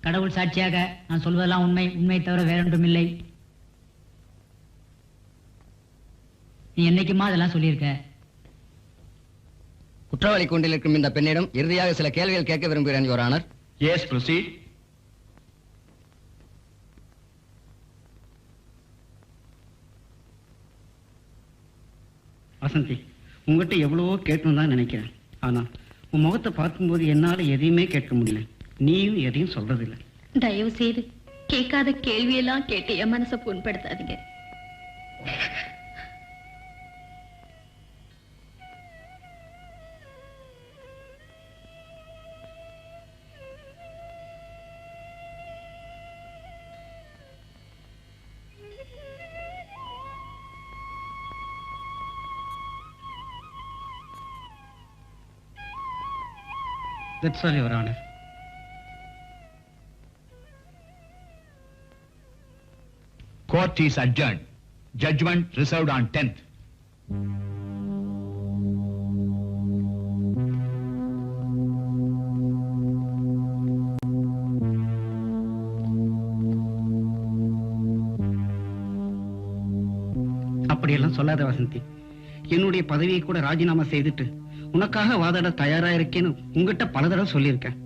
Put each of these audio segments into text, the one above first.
கடவுள் சாட்சியாக நான் சொல்வதெல்லாம் உண்மை, உண்மை தவிர வேறொன்றும் இல்லை. நீ என்னைக்குமா அதெல்லாம் சொல்லியிருக்க? குற்றவாளி கூண்டில் இருக்கும் இந்த பெண்ணிடம் இறுதியாக சில கேள்விகள் கேட்க விரும்புகிறேன் your honour. Yes, proceed. Vasanthi, உங்ககிட்ட எவ்வளவோ கேட்கணும் தான் நினைக்கிறேன். ஆனா உன் முகத்தை பார்க்கும்போது என்னால எதையுமே கேட்க முடியல. நீயும் எதையும் சொல்றதில்லை. தயவு செய்து கேட்காத கேள்வியெல்லாம் கேட்டு என் மனசை புண்படுத்தாதீங்க. That's all, Your Honor. Court is adjourned. Judgment reserved on 10th. அப்படியெல்லாம் சொல்லாத வசந்தி. என்னுடைய பதவியை கூட ராஜினாமா செய்துட்டு உனக்காக வாதாட தயாரா இருக்கேன்னு உங்ககிட்ட பல தடவை சொல்லியிருக்கேன்.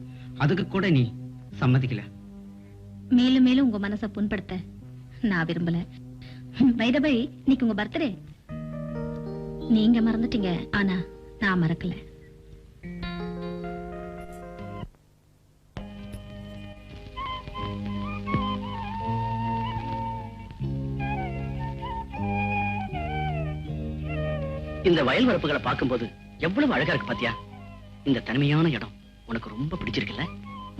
அதுக்கு கூட நீ சம்மதிக்கல. மேலும் மேலும் உங்க மனசை புண்படுத்த நான் விரும்பல. பை தி பை, இன்னைக்கு உங்க பர்த்டே. நீங்க மறந்துட்டீங்க, ஆனா நான் மறக்கல. இந்த வயல் வரப்புகளை பார்க்கும்போது எவ்வளவு அழகா இருக்கு பாத்தியா? இந்த தனிமையான இடம் உனக்கு ரொம்ப பிடிச்சிருக்குல்ல?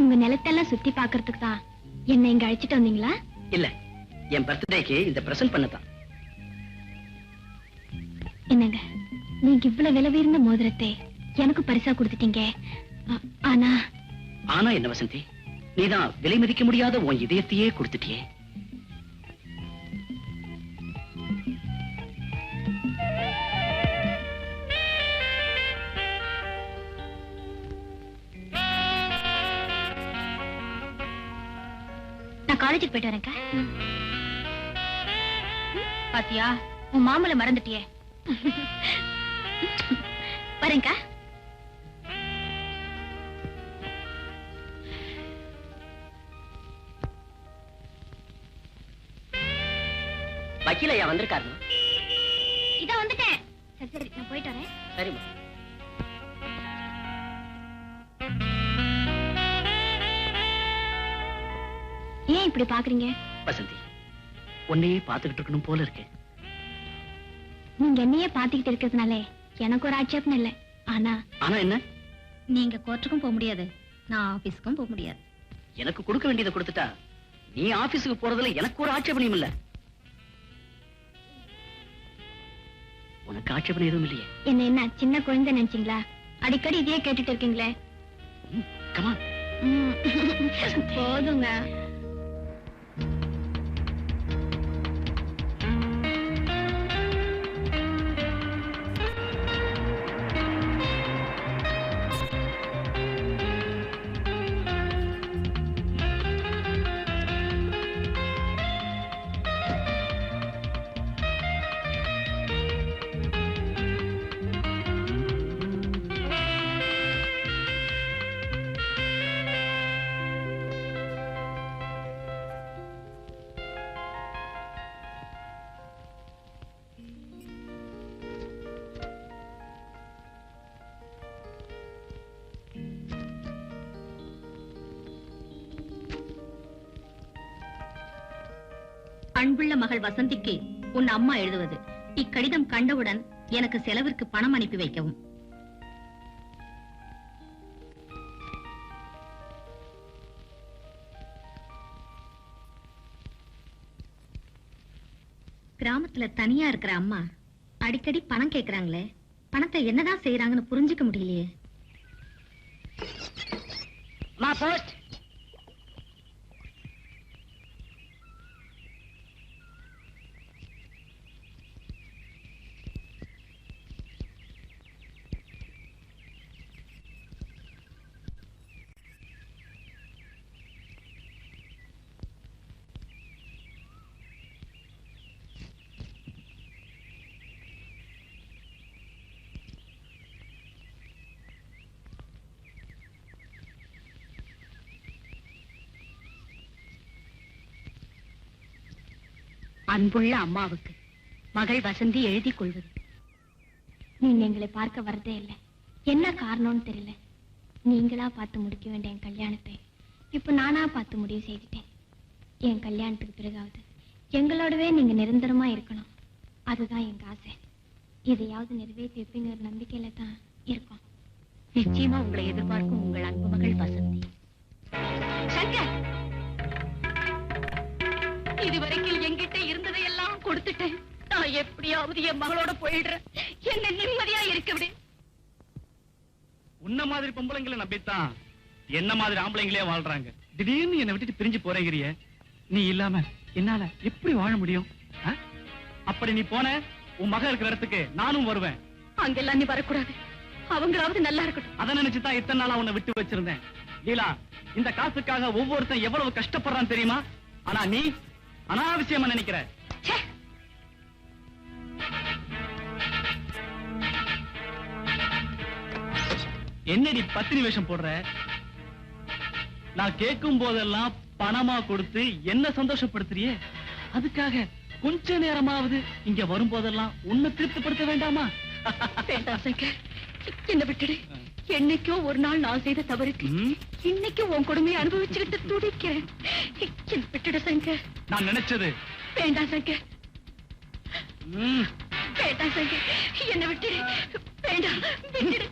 உங்க நிலத்தெல்லாம் சுத்தி பாக்குறதுக்கு தான் என்ன இங்க அழைச்சிட்டு வந்தீங்களா? இல்ல, என் பர்த்டேக்கு இந்த பிரசன்ட் பண்ணதான். என்னங்க, நீங்க இவ்வளவு விலை உயர்ந்த மோதிரத்தை எனக்கு பரிசா கொடுத்துட்டீங்க. ஆனா ஆனா என்ன வசந்தி, நீதான் விலை மதிக்க முடியாத உன் இதயத்தையே கொடுத்துட்டியே. காலேஜுக்கு போயிட்டு வரேன்க்கா. பாத்தியா, உன் மாமலை மறந்துட்டியே. வரேன்க்கா. வக்கீலையா வந்திருக்காருமா? இதா வந்துட்டேன். சரி சரி, நான் போயிட்டு வரேன். சரிம்மா. ஏன் இப்படி பாக்குறீங்க? வசந்தி, உன்னையே பாத்துக்கிட்டு இருக்கணும் போல இருக்கு. நீங்க என்னையே பாத்துக்கிட்டு இருக்கிறதுனாலே எனக்கு ஒரு ஆட்சேபம் இல்லை. ஆனா ஆனா என்ன? நீங்க கோர்ட்டுக்கும் போக முடியாது, நான் ஆபீஸ்க்கும் போக முடியாது. எனக்கு கொடுக்க வேண்டியதை கொடுத்துட்டா நீ ஆபீஸுக்கு போறதுல எனக்கு ஒரு ஆட்சேபனையும் இல்ல. உனக்கு ஆட்சேபனை எதுவும் இல்லையே? என்ன சின்ன குழந்தை நினைச்சீங்களா? அடிக்கடி இதையே கேட்டுட்டு இருக்கீங்களே. கமான். போதுங்க. அன்புள்ள மகள் வசந்திக்கு உன் அம்மா எழுதுவது. இக்கடிதம் கண்டவுடன் எனக்கு செலவிற்கு பணம் அனுப்பி வைக்கவும். கிராமத்துல தனியா இருக்கிற அம்மா அடிக்கடி பணம் கேக்குறாங்களே, பணத்தை என்னதான் செய்யறாங்கன்னு புரிஞ்சுக்க முடியலையே. போஸ்ட். அன்புள்ள அம்மாவுக்கு மகள் வசந்தி எழுதி கொள்வது. நீங்க எங்களை பார்க்க வரதே இல்லை, என்ன காரணம்னு தெரியல. நீங்களா பார்த்து முடிக்க வேண்டிய என் கல்யாணத்தை இப்ப நானா பார்த்து முடிவு செய்துட்டேன். என் கல்யாணத்துக்கு பிறகாவது எங்களோடவே நீங்க நிரந்தரமா இருக்கணும், அதுதான் எங்க ஆசை. எதையாவது நிறைவேற்றி வைப்பீங்கிற நம்பிக்கையில தான் இருக்கோம். நிச்சயமா உங்களை எதிர்பார்க்கும் உங்கள் அன்பு மகள் வசந்தி. சங்கர், இதுவரைக்கும் என்கிட்ட இருந்ததையெல்லாம் கொடுத்துட்டேன். நான் எப்படியாவது என் மகளோட போயிடுறேன். என்ன நிம்மதியா இருக்க விடு. உன்ன மாதிரி பொம்பளைங்களை நம்பித்தான் என்ன மாதிரி ஆம்பளைங்களே வாழ்றாங்க. திடீர்னு என்னை விட்டுட்டு பிரிஞ்சு போறேங்கிறிய. நீ இல்லாம என்னால எப்படி வாழ முடியும்? அப்படி நீ போன உன் மக இருக்கிற இடத்துக்கு நானும் வருவேன். அங்கெல்லாம் நீ வரக்கூடாது, அவங்களாவது நல்லா இருக்கட்டும். அதை நினைச்சுதான் இத்தனை நாளா உன்னை விட்டு வச்சிருந்தேன். லீலா, இந்த காசுக்காக ஒவ்வொருத்தன் எவ்வளவு கஷ்டப்படுறான் தெரியுமா? ஆனா நீ அனாவசியமா நினைக்கிற. என்னடி பத்தினி வேஷம் போடுற? நான் கேட்கும் போதெல்லாம் பணமா கொடுத்து என்ன சந்தோஷப்படுத்துறியே, அதுக்காக கொஞ்ச நேரமாவது இங்க வரும் போதெல்லாம் உன்னை திருப்திப்படுத்த வேண்டாமா? வேண்டாம் சங்கர், என்ன விட்டுடு. என்னைக்கோ ஒரு நாள் நான் செய்த தவறுக்கு இன்னைக்கு உன் கொடுமையை அனுபவிச்சுக்கிட்டு துடிக்கிறேன். என்ன விட்டுடு சங்கர். நான் நினைச்சது. வேண்டாம் சங்கர், வேண்டாம் சங்கர், என்ன விட்டுடு. வேண்டாம், விட்டுடு.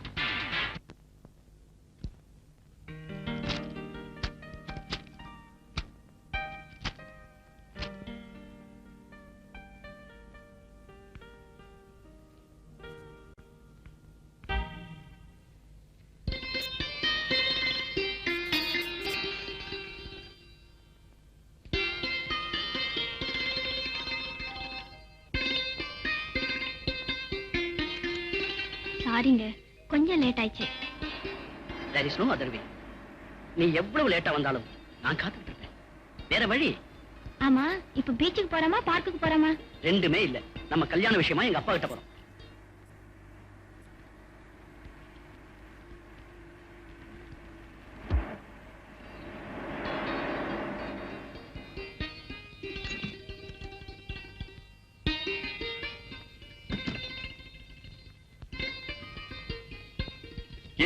சாரிங்க, கொஞ்சம் லேட் ஆயிடுச்சு. There is no other way. நீ எவ்வளவு லேட்டா வந்தாலும் நான் காத்துக்கிட்டு இருப்பேன். வேற வழி? ஆமா, இப்ப பீச்சுக்கு போறோமா பார்க்குக்கு போறோமா? ரெண்டுமே இல்ல. நம்ம கல்யாண விஷயமா எங்க அப்பா கிட்ட போறோம்.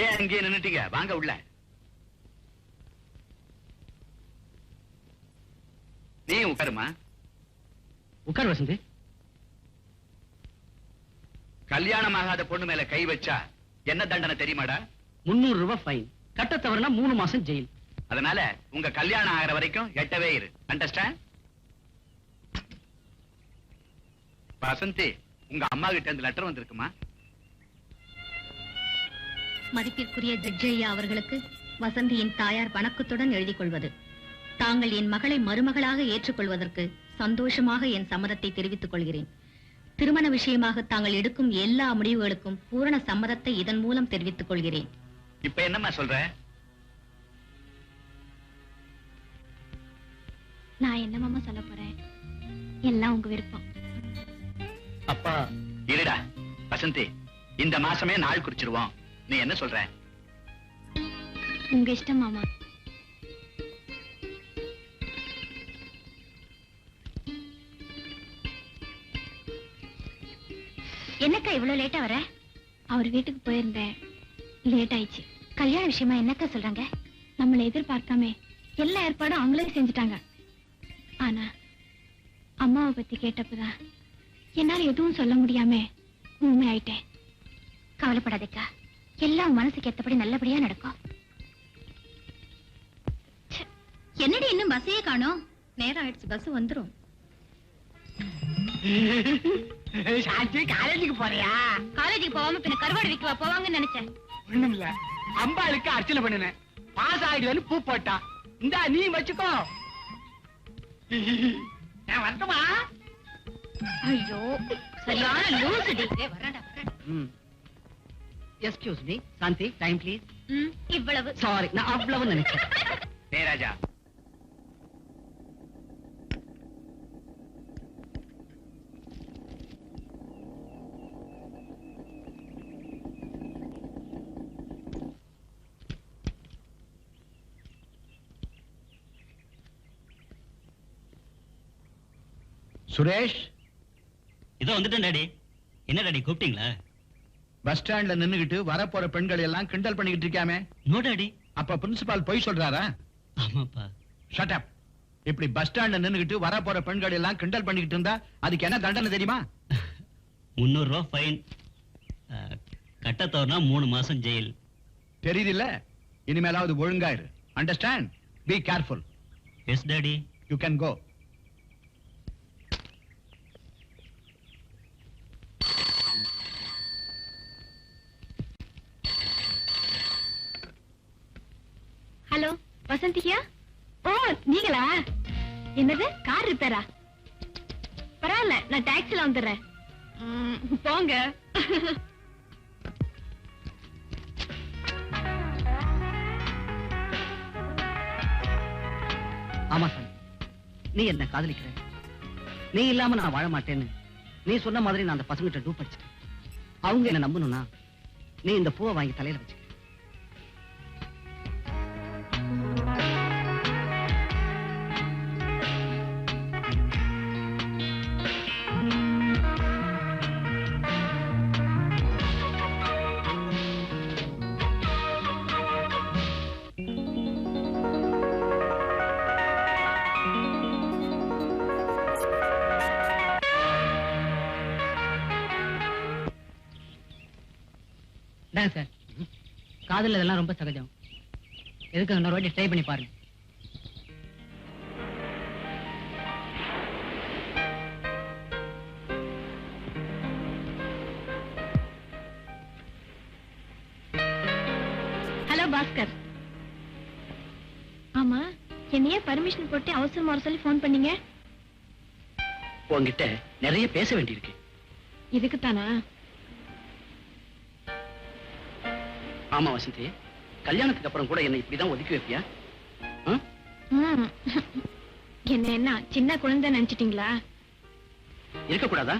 ஏன் அங்கேயே நின்னுட்டீங்க? வாங்க உள்ள. நீ உட்காருமா. உட்கார் வசந்தி. கல்யாணம் ஆகாத பொண்ணு மேல கை வச்சா என்ன தண்டனை தெரியுமாடா? 300 ரூபாய் ஃபைன். கட்ட தவறுனா 3 மாசம் ஜெயில். அதனால உங்க கல்யாணம் ஆகிற வரைக்கும் எட்டவே இரு. அண்டர்ஸ்டாண்ட்? வசந்தி, உங்க அம்மா கிட்ட இருந்து லெட்டர் வந்திருக்குமா? மதிப்பிற்குரிய ஜட்ஜ் ஐயா அவர்களுக்கு வசந்தியின் தாயார் வணக்கத்துடன் எழுதிக் கொள்வது. தாங்கள் என் மகளை மருமகளாக ஏற்றுக்கொள்வதற்கு சந்தோஷமாக என் சம்மதத்தை தெரிவித்துக் கொள்கிறேன். திருமண விஷயமாக தாங்கள் எடுக்கும் எல்லா முடிவுகளுக்கும் பூரண சம்மதத்தை இதன் மூலம் தெரிவித்துக் கொள்கிறேன். இப்ப என்னம்மா சொல்ற? நான் என்னமாமா சொல்ல போறேன், எல்லாம் உங்க விருப்பம். அப்பா இருடா வசந்தி, இந்த மாசமே நாள் குறிச்சிருவோம். நீ என்ன சொல்ற? உங்க இஷ்டம் மாமா. என்னக்கா இவ்வளவு லேட்டா வர? அவர் வீட்டுக்கு போயிருந்தேன், லேட் ஆயிடுச்சு. கல்யாண விஷயமா என்னக்கா சொல்றாங்க? நம்மளை எதிர்பார்க்காம எல்லா ஏற்பாடும் அவங்களே செஞ்சுட்டாங்க. ஆனா அம்மாவை பத்தி கேட்டப்பதான் என்னால எதுவும் சொல்ல முடியாம உண்மையாயிட்டேன். கவலைப்படாதேக்கா, எல்லாம் மனசுக்கு ஏத்தபடி நல்லபடியா நடக்கும். என்னடி இன்னும் பஸ்ஸையே காணோம்? நேரம் ஆயிடுச்சு, பஸ் வந்துரும். காலேஜுக்கு போறியா? காலேஜுக்கு போகாம பின்ன கருவாடு விற்கவா போவாங்கன்னு நினைச்சேன். ஒண்ணும் இல்ல, அம்பாளுக்கு அர்ச்சனை பண்ணினேன். பாஸ் ஆயிடுவேன்னு பூ போட்டா. இந்தா நீ வச்சுக்கோ. நான் வரட்டுமா? ஐயோ சரியான லூசுடி. வரடா. Excuse me Shanthi, time please. இவ்வளவு சாரி, நான் அவ்வளவு நினைச்சேன். டேய் ராஜா, சுரேஷ், இதோ வந்துட்டேன் டாடி. என்ன டாடி கூப்பிட்டீங்களா? பஸ் ஸ்டாண்ட்ல நின்னுகிட்டு வரப்போற பெண்கள் எல்லாம் கிண்டல் பண்ணிக்கிட்டு இருக்காமே. No daddy. அப்ப பிரின்சிபால் பொய் சொல்றாரா? ஆமாப்பா. Shut up. இப்படி பஸ் ஸ்டாண்ட்ல நின்னுகிட்டு வரப்போற பெண்கள் எல்லாம் கிண்டல் பண்ணிக்கிட்டு இருந்தா அதுக்கு என்ன தண்டனை தெரியுமா? 300 ரூபாய் ஃபைன். கட்ட தவறுனா 3 மாசம் ஜெயில். தெரியுதில்ல? இனிமேலாவது ஒழுங்காயிரு. Understand? Be careful. Yes daddy. You can go. Hello வசந்தியா? ஓ நீங்களா? என்னது, கார் ரிப்பேரா? பரவாயில்ல, நான் டாக்ஸில வந்துடுறேன். போங்க. ஆமா சார், நீ என்ன காதலிக்கிற. நீ இல்லாம நான் வாழ மாட்டேன்னு நீ சொன்ன மாதிரி நான் அந்த பசங்கிட்ட டூப் அடிச்சிட்டேன். அவங்க என்ன நம்பணும்னா நீ இந்த பூவை வாங்கி தலையில வச்சு. சார், காதல் இதெல்லாம் ரொம்ப சகஜம். எதுக்கு இன்னொரு வாட்டி ட்ரை பண்ணி பாருங்க. ஹலோ பாஸ்கர். ஆமா, என்னையே பர்மிஷன் போட்டு அவசரமா வர சொல்லி போன் பண்ணீங்க? உங்ககிட்ட நிறைய பேச வேண்டியிருக்கு. இதுக்கு தானா? ஆமா வசந்தி, கல்யாணத்துக்கு அப்புறம் கூட என்ன இப்படிதான் ஒதுக்கி வைப்பியா? என்ன சின்ன குழந்தை நினைச்சிட்டீங்களா? இருக்கக்கூடாதா?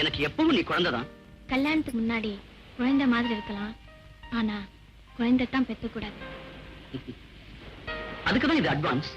எனக்கு எப்பவும் நீ குழந்தைதான். கல்யாணத்துக்கு முன்னாடி குழந்தை மாதிரி இருக்கலாம், ஆனா குழந்தை தான் பெத்துக்கூடாது. அதுக்குதான் இது அட்வான்ஸ்.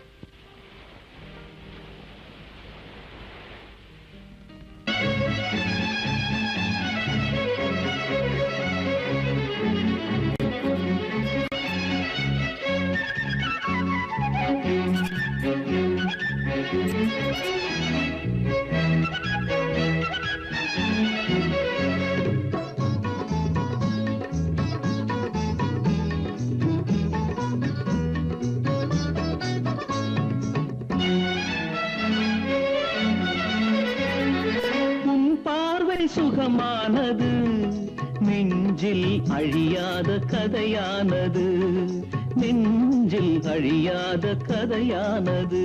சுகமானது நெஞ்சில் அழியாத கதையானது, நெஞ்சில் அழியாத கதையானது.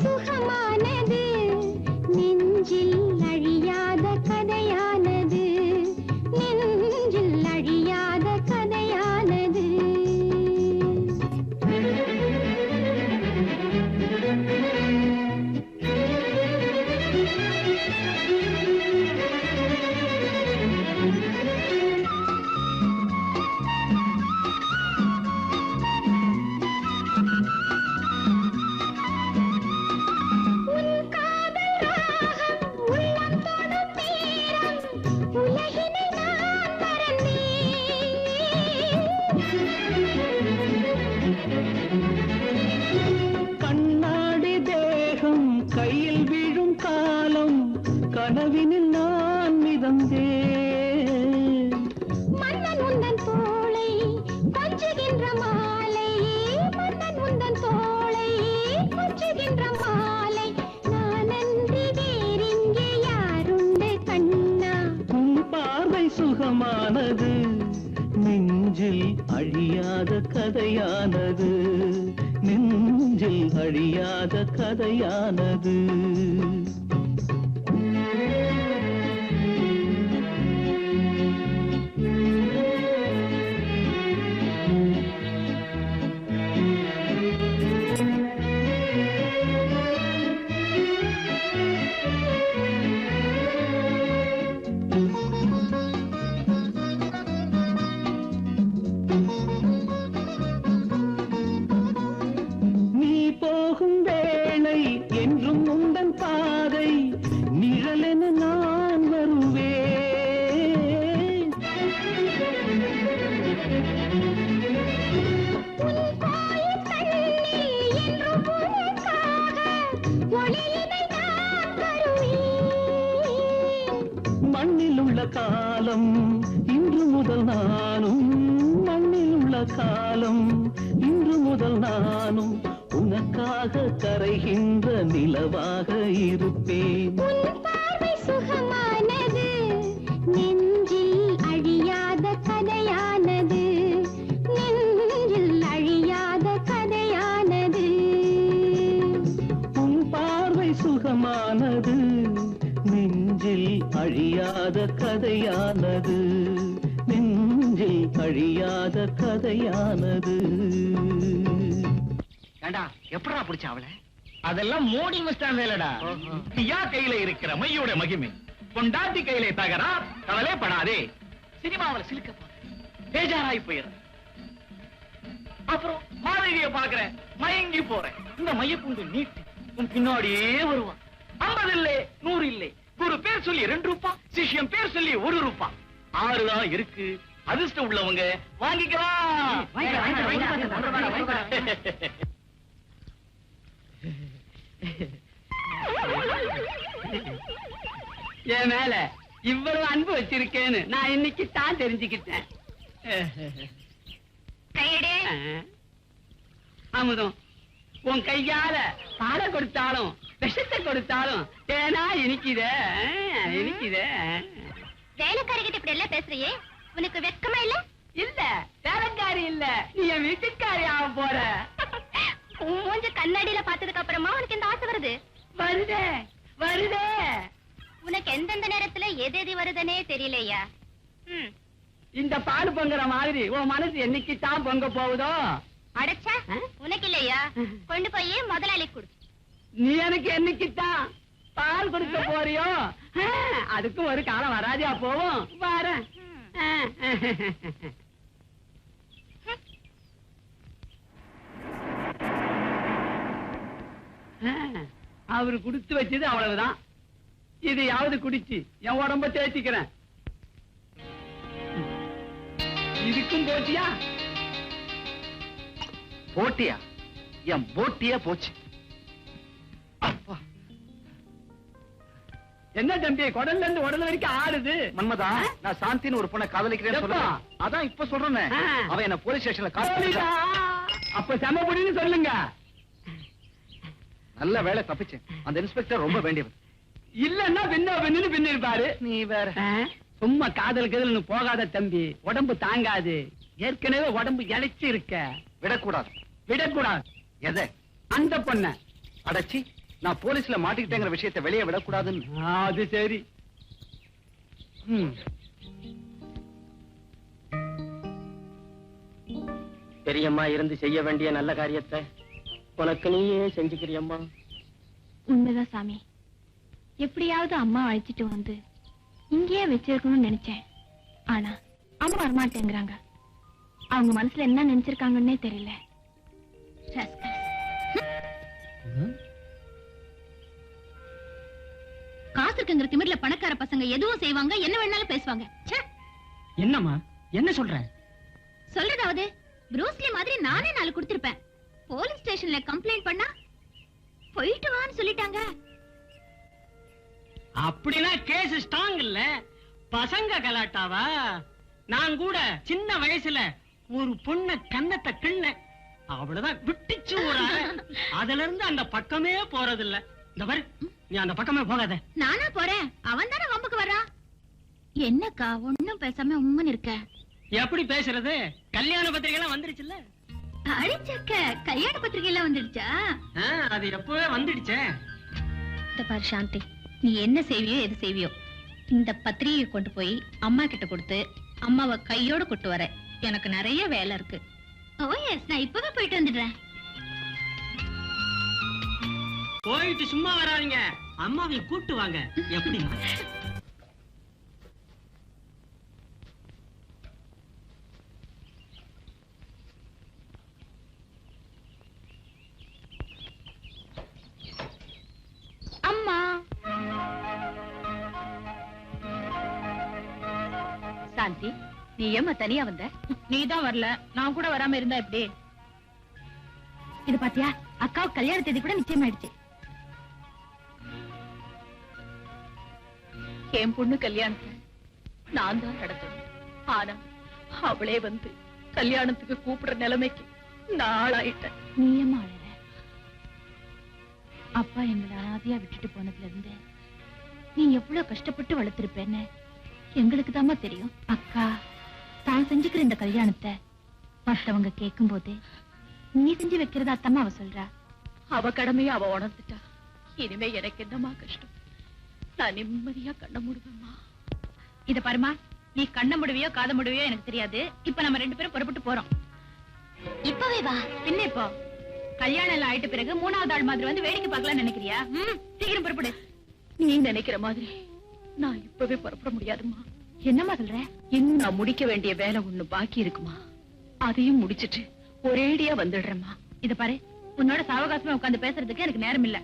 சுகமானது நெஞ்சில் அழியாத கதையானது, நெஞ்சில் அழியாத கதையானது. கனவினில் நான் மிதந்தேன். மன்னன் உந்தன் தோளை கொஞ்சுகின்ற மாலை, மன்னன் உந்தன் தோளை கொஞ்சுகின்ற மாலை, நான் அன்றி வேறிங்கே யாருண்டு கண்ணா. உன் பார்வை சுகமானது நெஞ்சில் அழியாத கதையானது, நெஞ்சில் அழியாத கதையானது. மண்ணில் உள்ள காலம் இன்று முதல் நானும், மண்ணில் உள்ள காலம் இன்று முதல் நானும் உனக்காக கரைகின்ற நிலவாக இருப்பேன். உன் பார்வை சுகமானது நெஞ்சில் அழியாத கதையானது, நெஞ்சில் அழியாத கதையானது. உன் பார்வை சுகமானது நெஞ்சில் அழியாத கதையானது, நெஞ்சில் அழியாத கதையானது. ஏண்டா எப்படா பிடிச்ச அவளை? அதெல்லாம் மோடி மஸ்டான் வேலைடா. ஐயா கையில இருக்கிற மையோட மகிமை, கொண்டாட்டி கையில தகரா, கவலை படாதே. சினிமாவில் சிலுக்க பேஜாராய் போயிரு. அப்புறம் மாதவியை பாக்குறேன், மயங்கி போறேன். இந்த மையப்புண்டு நீட்டி உன் பின்னாடியே வருவான். 50 இல்லை 100 இல்லை, குரு பேர் சொல்லி 2 ரூபாய், சிஷ்யம் பேர் சொல்லி 1 ரூபாய். 6 தான் இருக்கு. அதிர்ஷ்டம் உள்ளவங்க வாங்கிக்கலாம். என் மேல இவ்வளவு அன்பு வச்சிருக்கேன்னு நான் இன்னைக்கு தான் தெரிஞ்சுக்கிட்டேன். அமுதம், உன் கையால பாலை கொடுத்தாலும் விஷத்தை கொடுத்தாலும் தேனா இனிக்குதே இனிக்குதே. வேலைக்காரிகிட்ட இப்படி எல்லாம் பேசுறியே, உனக்கு வெட்கமா இல்ல? இல்ல வேலைக்காரி இல்ல, நீ என் வீட்டுக்காரி ஆக போற. மூஞ்ச கண்ணாடியில பார்த்ததுக்கு அப்புறமா உனக்கு இந்த ஆசை வருது? வருதே வருதே. உனக்கு எந்தெந்த நேரத்துல எது எது வருதுன்னே தெரியலையா? இந்த பால் பொங்குற மாதிரி உன் மனசு என்னைக்கு தான் பொங்க போகுதோ. அடைச்சா உனக்கு இல்லையா? கொண்டு போய் முதலாளி கொடு. நீ எனக்கு என்னைக்குத்தான் பால் கொடுக்க போறியோ அதுக்கும் ஒரு காலம் வராதியா போவோம். வரேன். அவரு குடுத்து வச்சது அவ்வளவுதான். இதையாவது குடிச்சு என் உடம்ப தேய்ச்சிக்கிறேன். இதுக்கும் போட்டியா? போட்டியா? என் போட்டியே போச்சு. அப்பா, என்ன தம்பி குடல்ல இருந்து உடல் வரைக்கும் ஆடுது? மன்மதா, நான் சாந்தின்னு ஒரு பொண்ணை காதலிக்கிறேன்னு எப்பா? சொல்றேன். அதான் இப்ப சொல்றேன். அவ என்ன போலீஸ் ஸ்டேஷன்ல காதலிச்சா. அப்ப சமபடின்னு சொல்லுங்க. நல்ல வேலை தப்பிச்சேன். அந்த இன்ஸ்பெக்டர் ரொம்ப வேண்டியவர். இல்லன்னா பின்னு இருப்பாரு. நீ வேற. சும்மா காதல் கதல்னு போகாத தம்பி, உடம்பு தாங்காது. ஏற்கனவே உடம்பு இழைச்சு இருக்க. விடக்கூடாது. விடக்கூடாது. எதை? அந்த பொண்ண. அடச்சி, நான் போலீஸ்ல மாட்டிக்கிட்டேங்கிற விஷயத்தை வெளியே விடக்கூடாதுன்னு. அது சரி. பெரியம்மா இருந்து செய்ய வேண்டிய நல்ல காரியத்தை உனக்கு நீயே செஞ்சுக்கிறியம்மா. உண்மைதான் சாமி. எப்படியாவது அம்மா அழைச்சிட்டு வந்து இங்கேயே வச்சிருக்கணும்னு நினைச்சேன். ஆனா அம்மா வரமாட்டேங்கிறாங்க. அவங்க மனசுல என்ன நினைச்சிருக்காங்கன்னே தெரியல. காசு இருக்குங்கிற திமிர்ல பணக்கார பசங்க எதுவும் செய்வாங்க, என்ன வேணாலும் பேசுவாங்க. என்னம்மா என்ன சொல்ற? சொல்றதாவது ப்ரூஸ்லி மாதிரி நானே 4 கொடுத்திருப்பேன். போலீஸ் ஸ்டேஷன்ல கம்ப்ளைண்ட் பண்ணா போயிட்டு வான்னு சொல்லிட்டாங்க. அப்படின்னா கேஸ் ஸ்ட்ராங் இல்ல, பசங்க கலாட்டாவா? நான் கூட சின்ன வயசுல ஒரு பொண்ண கண்ணத்தை கிண்ண, அவ்வளவுதான் விட்டுச்சு ஒரு அறை. அதுல இருந்து அந்த பக்கமே போறதில்ல. இந்த பாரு, நீ அந்த பக்கமே போகாத. நானா போறேன், அவன் தானே வம்புக்கு வரா. என்னக்கா ஒண்ணும் பேசாம உம்மன் இருக்க? எப்படி பேசுறது? கல்யாண பத்திரிகை எல்லாம் வந்துருச்சுல்ல? அடிச்சக்க கல்யாண பத்திரிகை எல்லாம் வந்துடுச்சா? அது எப்பவே வந்துடுச்சே. இந்த பாரு சாந்தி, நீ என்ன செய்வியோ எது செய்வியோ, இந்த பத்திரிகையை கொண்டு போய் அம்மா கிட்ட கொடுத்து அம்மாவை கையோட கூட்டு வர. எனக்கு நிறைய வேலை இருக்கு. ஓ எஸ், நான் இப்பவே போயிட்டு வந்துடுறேன். போயிட்டு சும்மா வராதீங்க, அம்மாவை கூட்டு வாங்க. எப்படி? அம்மா. சாந்தி, நீ ஏம்மா தனியா வந்த? நீதான் வரல, நான் கூட வராம இருந்தா எப்படி? இது பாத்தியா, அக்காவுக்கு கல்யாண தேதி கூட நிச்சயமாயிடுச்சு. என் பொண்ணு கல்யாணத்தை நான் தான் நடத்தணும். ஆனா அவளே வந்து கல்யாணத்துக்கு கூப்பிடுற நிலைமைக்கு நாளாயிட்டேன். நீ ஏம்மா அழற? அப்பா எங்களை அனாதையா விட்டுட்டு போனதுல இருந்து நீ எவ்வளவு கஷ்டப்பட்டு வளர்த்திருப்பேன்னு எங்களுக்கு தாமா தெரியும். அக்கா தான் செஞ்சுக்கிற இந்த கல்யாணத்தை மற்றவங்க கேட்கும் போது நீ செஞ்சு வைக்கிறதா அத்தம்மா அவ சொல்றா. அவ கடமையை அவ உணர்ந்துட்டா. இனிமே எனக்கு என்னமா கஷ்டம்? நான் நிம்மதியா கண்ண மூடுவேம்மா. இத பாருமா, நீ கண்ண முடுவியோ காத முடுவியோ எனக்கு தெரியாது. இப்ப நம்ம 2 பேரும் புறப்பட்டு போறோம். இப்பவே வா. பின்ன இப்போ கல்யாணம் எல்லாம் ஆயிட்ட பிறகு 3வது ஆள் மாதிரி வந்து வேடிக்கை பார்க்கலாம் நினைக்கிறியா? சீக்கிரம் புறப்படு. நீ நினைக்கிற மாதிரி நான் இப்பவே புறப்பட முடியாதுமா. என்னம்மா சொல்ற? இன்னும் நான் முடிக்க வேண்டிய வேலை ஒண்ணு பாக்கி இருக்குமா, அதையும் முடிச்சிட்டு ஒரேடியா வந்துடுறேம்மா. இத பாரு, உன்னோட சாவகாசமா உட்கார்ந்து பேசுறதுக்கு எனக்கு நேரம் இல்ல.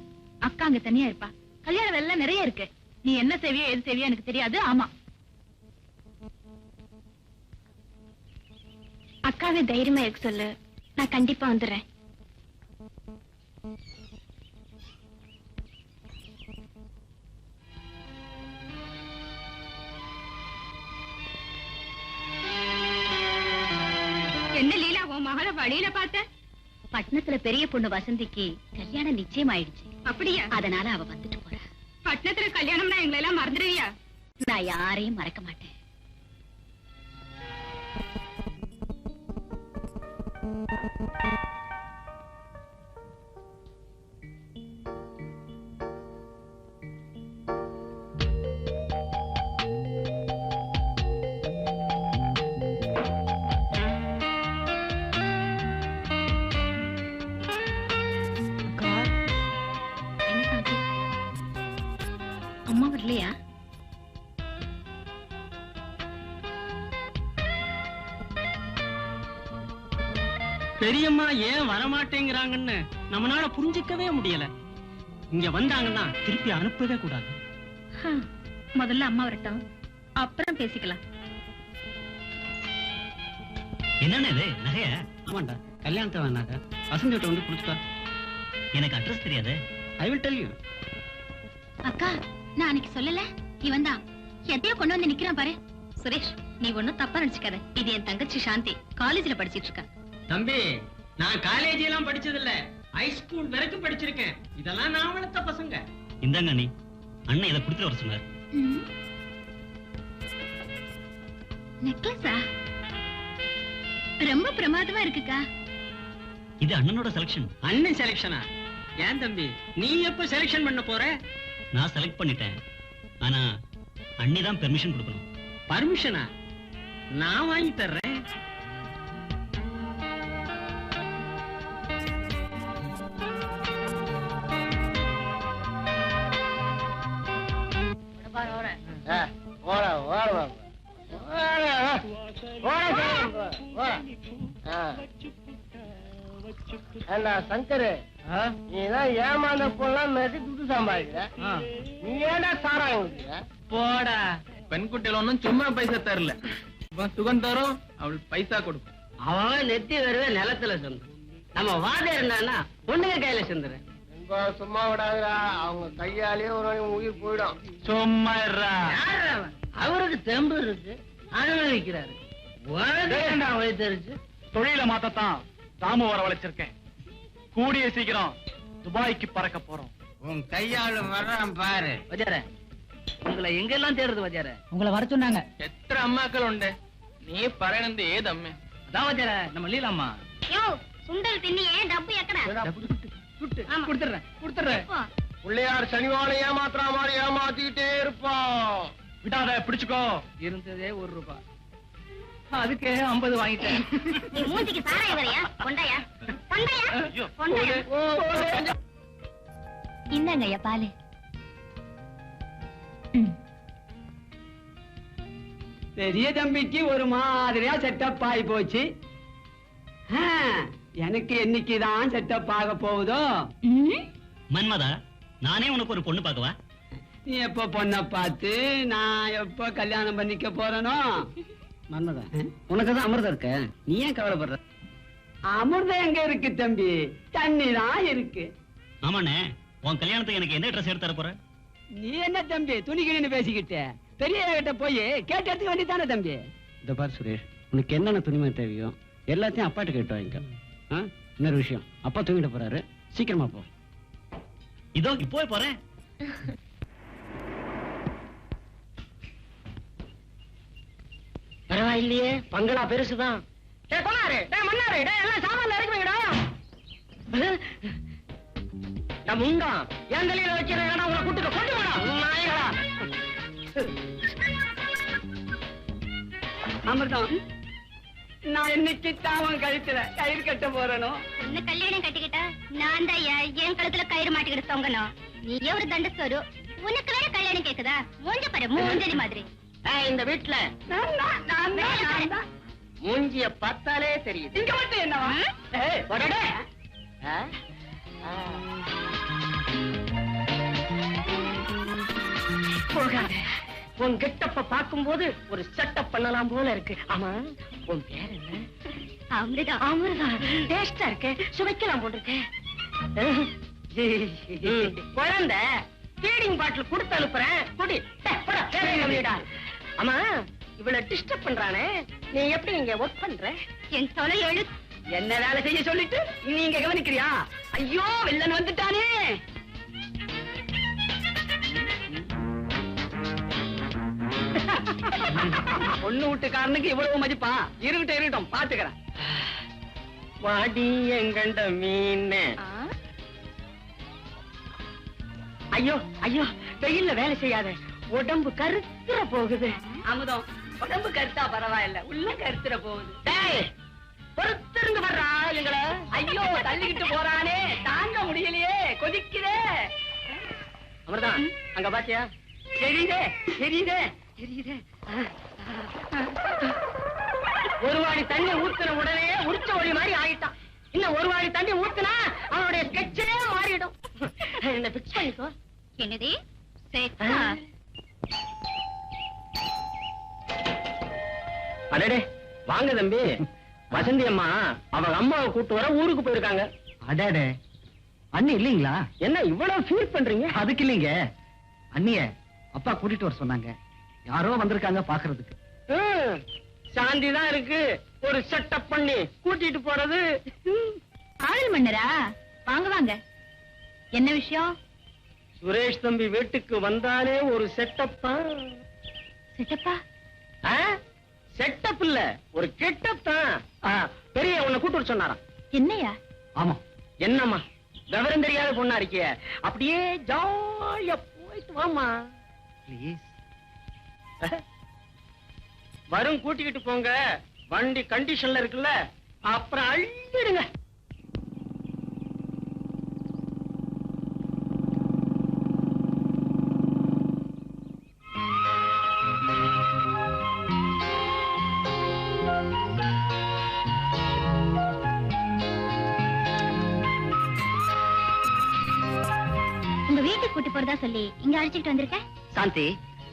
அக்கா அங்க தனியா இருப்பா. கல்யாண வேலை நிறைய இருக்கு. நீ என்ன செய்வியோ எது செய்வியோ எனக்கு தெரியாது. ஆமா, அக்காவை தைரியமா இருக்க சொல்லு, நான் கண்டிப்பா வந்துடுறேன். என்ன லீலா, உன் மகள வழியில பார்த்த? பட்டணத்துல பெரிய பொண்ணு வசந்திக்கு கல்யாணம் நிச்சயம் ஆயிடுச்சு. அப்படியா? அதனால அவ வந்துட்டு போறா. பட்டணத்துல கல்யாணம்னா எங்களை எல்லாம் மறந்துடுவியா? நான் யாரையும் மறக்க மாட்டேன். அம்மா வரலையா? பெரியம்மா ஏன் வரமாட்டேங்கிறாங்கன்னு நம்மளால புரிஞ்சுக்கவே முடியல. இங்க வந்தாங்கன்னா திருப்பி அனுப்பவே கூடாது. முதல்ல அம்மா வரட்டும், அப்புறம் பேசிக்கலாம். என்னன்னு நகைய? ஆமாண்டா, கல்யாணத்தை வேணாங்க. வசந்தி கிட்ட வந்து கொடுத்துட்டா. எனக்கு அட்ரஸ் தெரியாது. I will tell you. அக்கா நான் அன்னைக்கு சொல்லல, இவன் தான் எதையோ கொண்டு வந்து நிக்கிறான் பாரு. சுரேஷ், நீ ஒண்ணும் தப்பா நினைச்சுக்காத. இது என் தங்கச்சி சாந்தி, காலேஜ்ல படிச்சிட்டு இருக்கா. தம்பி, நான் காலேஜ் எல்லாம் படிச்சது இல்ல, ஹை ஸ்கூல் வரைக்கும் படிச்சிருக்கேன். இதெல்லாம் நான் வளர்த்த பசங்க. இந்தாங்க நீ, அண்ணன் இதை கொடுத்துட்டு வர சொன்னார். நெக்லஸா? ரொம்ப பிரமாதமா இருக்குக்கா. இது அண்ணனோட செலக்ஷன். அண்ணன் செலக்ஷனா? ஏன் தம்பி, நீ எப்ப செலக்ஷன் பண்ண போற? நான் செலக்ட் பண்ணிட்டேன். ஆனா அண்ணி தான் பெர்மிஷன் கொடுக்கணும். பர்மிஷனா? நான் வாங்கி தர்றேன். சங்கரு, நீதான் ஏமாந்த பொண்ணலாம் மெட்டி துட்டு சம்பாதிக்கிற. நீ ஏடா சாராயம் போடா. பெண் குட்டியில ஒன்னும் சும்மா பைசா தரல. சுகம் தரும், அவள் பைசா கொடுக்கும். அவன் நெத்தி வருவே நிலத்துல சொந்த. நம்ம வாத இருந்தான்னா பொண்ணுங்க கையில செந்துரு. சும்மா விடாதுடா, அவங்க கையாலேயே ஒரு உயிர் போயிடும். சும்மா அவருக்கு தெம்பு இருக்கு, அனுமதிக்கிறாரு. தொழில மாத்தத்தான் தாமு வரவழைச்சிருக்கேன். கூடிய சீக்கிரம் துபாய்க்கு பறக்க போறோம். உன் கையாளு வர்றான் பாரு. வஜார, உங்களை எங்கெல்லாம் தேடுறது வஜார? உங்களை வர சொன்னாங்க. எத்தனை அம்மாக்கள் உண்டு, நீ பரணந்து ஏதம்மே. அதான் வஜார, நம்ம லீலாம்மா. யோ சுண்டல் தின்னியே, டப்பு எக்கடா? கொடுத்துறேன். பிள்ளையார் சனிவான ஏமாத்துற மாதிரி ஏமாத்திக்கிட்டே இருப்பான். விடாத, பிடிச்சுக்கோ. இருந்ததே ₹1, அதுக்கு 50 வாங்கிட்டேன். நீ மூஞ்சிக்கு சாராய வரையா? கொண்டாயா கொண்டாயா கொண்டாயா. இந்தாங்க ஐயா பாலு. பெரிய தம்பிக்கு ஒரு மாதிரியா செட்டப் ஆகி போச்சு. எனக்கு என்னைக்குதான் செட்டப் ஆக போகுதோ? மன்மதா, நானே உனக்கு ஒரு பொண்ணு பார்க்கவா? நீ எப்ப பொண்ணை பார்த்து நான் எப்ப கல்யாணம் பண்ணிக்க போறனோ? மன்மதா, உனக்குதான் அமிர்தம் இருக்க, நீ ஏன் கவலைப்படுற? அமிர்தம் எங்க இருக்கு தம்பி? தண்ணி தான் இருக்கு. ஆமாண்ணே, உன் கல்யாணத்துக்கு எனக்கு எந்த ட்ரெஸ் எடுத்து தர போற? நீ என்ன தம்பி துணிக்கின்னு பேசிக்கிட்ட? பெரிய கிட்ட போய் கேட்டு எடுத்துக்க வேண்டியதானே தம்பி? இந்த பாரு சுரேஷ், உனக்கு என்னென்ன துணிமை தேவையோ எல்லாத்தையும் அப்பாட்ட கேட்டு வாங்கிக்க. இன்னொரு விஷயம், அப்பா தூங்கிட்டு போறாரு, சீக்கிரமா போ. இதோ இப்போ போறேன். பரவாயில்லையே, பங்களா பெருசுதான். மன்னாரு எல்லாம் சாமான்ல இறக்கி வைடா. முண்டா என் தலையில வச்சிருக்கா, உங்களை கூட்டுக்க கொண்டு போடா நாய்களா. அமிர்தம், நான் இன்னைக்கு தாவன் கழுத்துல கயிறு கட்ட போறனோ? உன்னை கல்யாணம் கட்டிக்கிட்டா நான் தான் என் கழுத்துல கயிறு மாட்டிக்கிட்டு தொங்கணும். நீயே ஒரு தண்டசோரு, உனக்கு வேற கல்யாணம் கேக்குதா? மூஞ்ச பாரு, மூஞ்சடி மாதிரி. இந்த வீட்டுல மூஞ்சிய பார்த்தாலே தெரியுது. இங்க மட்டும் என்னவா? போகாத, உன் கெட்டப்ப பார்க்கும் போது ஒரு செட்டப் பண்ணலாம் போல இருக்கு. ஆமா, உன் பேர் என்ன? அமிர்தா. அமிர்தா, டேஸ்டா இருக்கு, சுவைக்கலாம் போல இருக்கு. குழந்தை ஃபீடிங் பாட்டில் கொடுத்து அனுப்புறேன், குடி. ஆமா, இவ்வளவு டிஸ்டர்ப் பண்றானே, நீ எப்படி இங்க ஒர்க் பண்ற? என் தொலை எழு. என்ன வேலை செய்ய சொல்லிட்டு நீங்க கவனிக்கிறியா? ஐயோ, வில்லன் வந்துட்டானே. பொண்ணு வீட்டுக்காரனுக்கு இவ்வளவு மதிப்பா? இருக்கட்டும், பாத்துக்கிறேன். வாடி எங்கண்ட மீன். ஐயோ ஐயோ, வெயில்ல வேலை செய்யாத, உடம்பு கருத்துற போகுது. அமுதம், உடம்பு கருத்தா பரவாயில்ல, உள்ள கருத்துற போகுது. பொறுத்திருந்து வர்றா எங்களை. ஐயோ, தள்ளிக்கிட்டு போறானே, தாங்க முடியலையே, கொதிக்குதே. அமிர்தா, அங்க பாத்தியா? தெரியுதே தெரியுதே தெரியுதே. ஒரு வாடி தண்ணி ஊத்துன உடனே உரிச்ச ஒளி மாதிரி ஆயிட்டான். இன்னும் ஒரு வாடி தண்ணி ஊத்துனா அவனுடைய ஸ்கெட்சே மாறிடும். என்ன பிக்ஸ் பண்ணிக்கோ. என்னது? அடடே, வாங்க தம்பி. வசந்தி அம்மா அவங்க அம்மாவை கூட்டு வர ஊருக்கு போயிருக்காங்க. அடடே, அண்ணி இல்லீங்களா? என்ன இவ்வளவு ஃபீல் பண்றீங்க? அதுக்கு இல்லீங்க, அண்ணிய அப்பா கூட்டிட்டு வர சொன்னாங்க. யாரோ வந்திருக்காங்க பாக்குறதுக்கு. சாந்தி தான் இருக்கு ஒரு செட்டப் பண்ணி கூட்டிட்டு போறது. ஆளல் மன்னரா, வாங்க வாங்க. என்ன விஷயம்? சுரேஷ் தம்பி வீட்டுக்கு வந்தாலே ஒரு செட்டப் தான். செட்டப்பா? செட்டப் இல்ல, ஒரு கெட்டப் தான். பெரிய உன்னை கூட்டு சொன்னாராம். என்னையா? ஆமா. என்னம்மா விவரம் தெரியாத பொண்ணா இருக்கிய? அப்படியே ஜாலியா போயிட்டு வாமா. ப்ளீஸ். வரும் கூட்டிக்கிட்டு போங்க, வண்டி கண்டிஷன்ல இருக்குல்ல, அப்புறம் அள்ளிடுங்க. உங்க வீட்டுக்கு கூட்டி போறதா சொல்லி இங்க அழைச்சிட்டு வந்திருக்க. சாந்தி,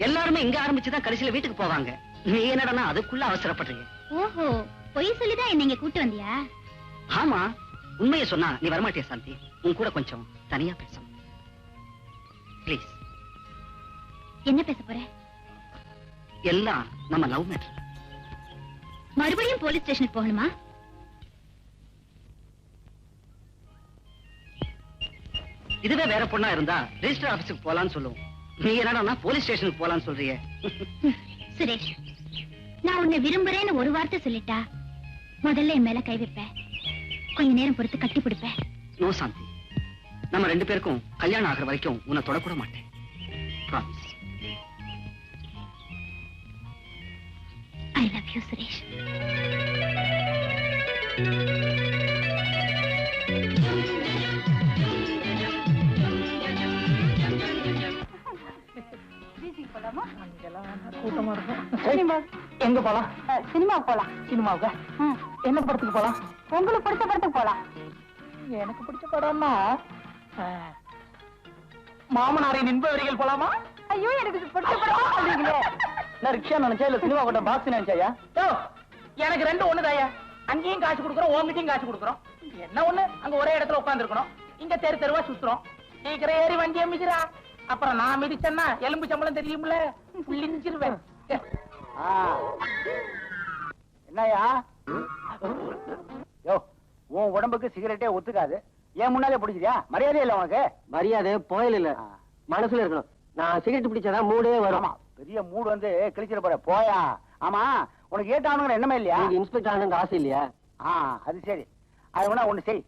எல்லாருமே இங்க ஆரம்பிச்சுதான் கடைசியில வீட்டுக்கு போவாங்க. நீ என்னடா அதுக்குள்ள அவசரப்படுறீங்க? ஓஹோ, பொய் சொல்லிதான் என்ன இங்க கூட்டு வந்தியா? ஆமா, உண்மையை சொன்னா நீ வரமாட்டியா சாந்தி? உன் கூட கொஞ்சம் தனியா பேசணும் ப்ளீஸ். என்ன பேச போற? எல்லாம் நம்ம லவ் மேட்டர். மறுபடியும் போலீஸ் ஸ்டேஷனுக்கு போகணுமா? இதுவே வேற பொண்ணா இருந்தா ரெஜிஸ்டர் ஆபீஸுக்கு போலான்னு சொல்லுவோம். நீ என்னடா போலீஸ் ஸ்டேஷனுக்கு போலான்னு சொல்றியே? சுரேஷ், நான் உன்னை விரும்புறேன்னு ஒரு வார்த்தை சொல்லிட்டா முதல்ல என் மேல கை வைப்பேன், கொஞ்ச நேரம் பொறுத்து கட்டி பிடிப்பேன். நோ சாந்தி, நம்ம 2 பேருக்கும் கல்யாணம் ஆகிற வரைக்கும் உன்னை தொடக்கூட மாட்டேன். Promise. I love you Suresh. கூட்டமா இருக்கும். எங்க போலாம்? சினிமாவுக்கு போலாம். சினிமாவுக்கு? என்ன படத்துக்கு போலாம்? உங்களுக்கு பிடிச்ச படத்துக்கு போலாம். எனக்கு பிடிச்ச படம்னா மாமனாரின் இன்ப வரிகள் போலாமா? ஐயோ, எனக்கு பிடிச்ச படம் சொல்றீங்களே. நான் ரிக்ஷா நினைச்சா இல்ல சினிமா கூட பாக்ஸ் நினைச்சாயா? எனக்கு 2 ஒண்ணுதாயா. அங்கேயும் காசு கொடுக்குறோம், உங்ககிட்டயும் காசு கொடுக்குறோம். என்ன ஒண்ணு, அங்க ஒரே இடத்துல உட்கார்ந்து இருக்கணும். இங்க தெரு தெருவா சுத்துறோம். சீக்கிரம் ஏறி வண்டியை மிதிரா. அப்புறம் நான் மிதிச்சேன்னா எலும்பு சம்பளம் தெரியும்ல, புள்ளிஞ்சிருவேன். என்னையா? யோ, உன் உடம்புக்கு சிகரெட்டே ஒத்துக்காது. ஏன் முன்னாலே பிடிச்சியா? மரியாதை இல்ல உனக்கு? மரியாதை போயில் இல்ல, மனசுல இருக்கணும். நான் சிகரெட் பிடிச்சாதான் மூடே வரும். பெரிய மூடு வந்து கிழிச்சிட போற. போயா. ஆமா, உனக்கு ஏட்டானுங்கிற எண்ணமே இல்லையா? இன்ஸ்பெக்டர் ஆனது ஆசை இல்லையா? அது சரி. அது வேணா ஒண்ணு செய்.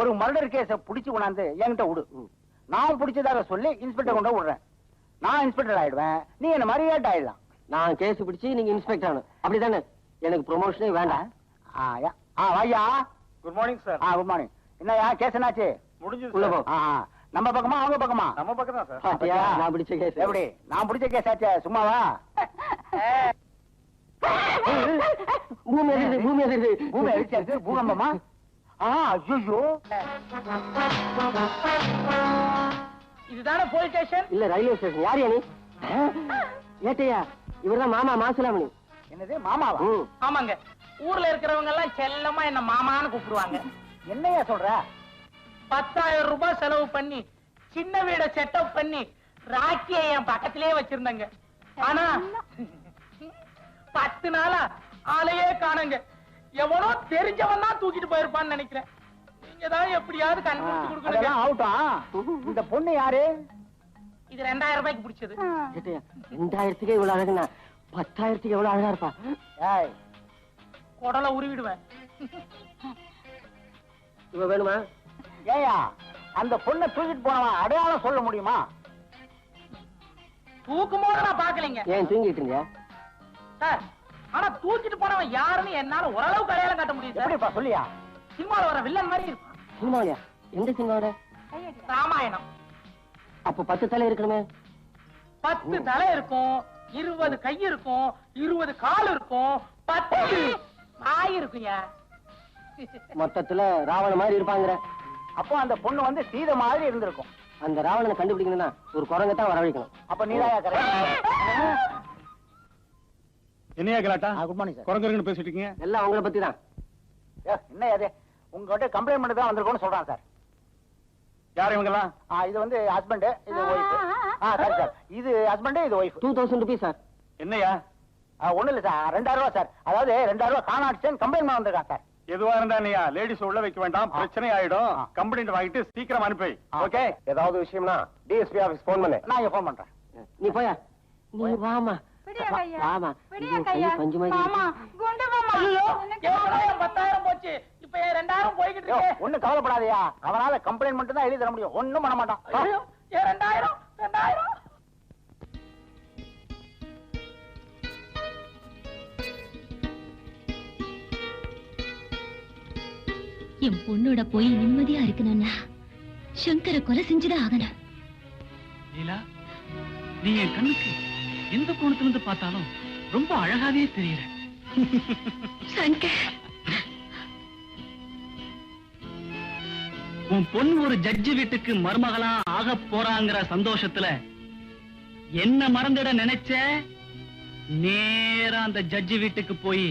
ஒரு மர்டர் கேஸ புடிச்சு கொண்டாந்து என்கிட்ட விடு. நான் பிடிச்சதாக சொல்லி இன்ஸ்பெக்டர் கொண்டு விடுறேன். நான் இன்ஸ்பெக்டர் ஆயிடுவேன், நீ என்ன மாதிரி ஏட் ஆயிடலாம். நான் கேஸ் பிடிச்சு நீங்க இன்ஸ்பெக்டர் ஆகணும், அப்படிதானே? எனக்கு ப்ரொமோஷனே வேண்டாம். வாயா. Good morning sir. Good morning. என்னையா கேஸ் என்னாச்சு? முடிஞ்சது. உள்ள போ. நம்ம பக்கமா அவங்க பக்கமா? நம்ம பக்கம் தான் சார். நான் பிடிச்ச கேஸ். எப்படி? நான் பிடிச்ச கேஸ் ஆச்சே, சும்மாவா? பூமி அதிர்ந்து, பூமி அதிர்ந்து. பூமி அடிச்சாச்சு. பூகம்பமா? ஐயோ. இதுதானே போலீஸ் ஸ்டேஷன்? இல்ல, ரயில்வே ஸ்டேஷன். யார் நீ? ஏட்டையா, இவர்தான் மாமா மாசலாமணி. என்னது மாமாவா? ஆமாங்க, ஊர்ல இருக்கிறவங்க எல்லாம் செல்லமா என்ன மாமான்னு கூப்பிடுவாங்க. என்னையா சொல்ற? 10,000 ரூபாய் செலவு பண்ணி சின்ன வீட செட்டப் பண்ணி ராக்கிய என் பக்கத்திலேயே வச்சிருந்தங்க. ஆனா 10 நாளா ஆளையே காணுங்க. எவனோ தெரிஞ்சவன் தான் தூக்கிட்டு போயிருப்பான்னு நினைக்கிறேன். நீங்க தான் எப்படியாவது கண்டுபிடிச்சு கொடுக்கணும். ஆகட்டும். இந்த பொண்ணு யாரு? இது 2000 ரூபாய்க்கு பிடிச்சது. 2000க்கு இவ்வளவு அழகுனா 10,000க்கு எவ்வளவு அழகா இருப்பா. குடலை உருவிடுவேன். இவ வேணுமா? ஏயா, அந்த பொண்ணை தூக்கிட்டு போனவன் அடையாளம் சொல்ல முடியுமா? தூக்கும் போது நான் பாக்கலைங்க. ஏன் தூங்கிட்டுங்க சார்? ஆனா தூக்கிட்டு போனவன் யாருன்னு என்னால ஓரளவுக்கு அடையாளம் காட்ட முடியும். எப்படிப்பா சொல்லியா? சினிமாவில் வர வில்லன் மாதிரி இருப்பான். சினிமாவியா? எந்த சினிமாவோட? ராமாயணம். அப்ப 10 தலை இருக்கணுமே? 10 தலை இருக்கும், 20 கை இருக்கும், 20 கால் இருக்கும், 10 வாய் இருக்குங்க. மொத்தத்துல ராவண மாதிரி இருப்பாங்க. அப்போ அந்த பொண்ணு வந்து சீதை மாதிரி இருந்திருக்கும். அந்த ராவணனை கண்டுபிடிக்கணும்னா ஒரு குரங்கத்தான் வரவழைக்கணும். அப்ப நீதாயா கரெக்ட். என்னையா கலாட்டா? Good morning sir. குரங்குன்னு பேசிட்டு இருக்கீங்க? எல்லாம் அவங்கள பத்தி தான். என்ன அது? உங்ககிட்ட கம்ப்ளைண்ட் பண்ணி தான் வந்திருக்கோம்னு சொல்றான் சார். யார் இவங்கெல்லாம்? இது வந்து ஹஸ்பண்ட், இது ஒய்ஃப். சரி சார், இது ஹஸ்பண்ட், இது ஒய்ஃப். 2000 rupees sir. என்னையா? ஒண்ணு இல்ல சார், 2000 ரூபாய் சார். அதாவது 2000 ரூபாய் காணாடிச்சேன்னு கம்ப்ளைண்ட் பண்ண வந்திருக்கான் சார். எதுவா இருந்தா நீயா லேடிஸ் உள்ள வைக்க வேண்டாம், பிரச்சனை ஆயிடும். கம்ப்ளைண்ட் வாங்கிட்டு சீக்கிரம் அனுப்பி. ஓகே? ஏதாவது விஷயம்னா டிஎஸ்பி ஆபீஸ் போன் பண்ணு. நான் போன் பண்றேன். நீ போயா, நீ வாமா வாமா. பஞ்சு மாதிரி 10,000 போச்சு. இப்ப 2,000 போய்கிட்டு இருக்கு. ஒண்ணும் கவலைப்படாதயா, அவனால கம்ப்ளைண்ட் மட்டும் தான் எழுதி தர முடியும், ஒண்ணும் பண்ண மாட்டான். 2,000. என் பொண்ணோட போய் நிம்மதியா இருக்கணும்னா சங்கர கொலை செஞ்சுதான் ஆகணும். லீலா, நீ என் கண்ணுக்கு எந்த கோணத்துல இருந்து பார்த்தாலும் ரொம்ப அழகாவே தெரியற. சங்கர், உன் பொண்ணு ஒரு ஜட்ஜி வீட்டுக்கு மருமகளா ஆக போறாங்கிற சந்தோஷத்துல என்ன மறந்துட நினைச்ச, நேரா அந்த ஜட்ஜி வீட்டுக்கு போய்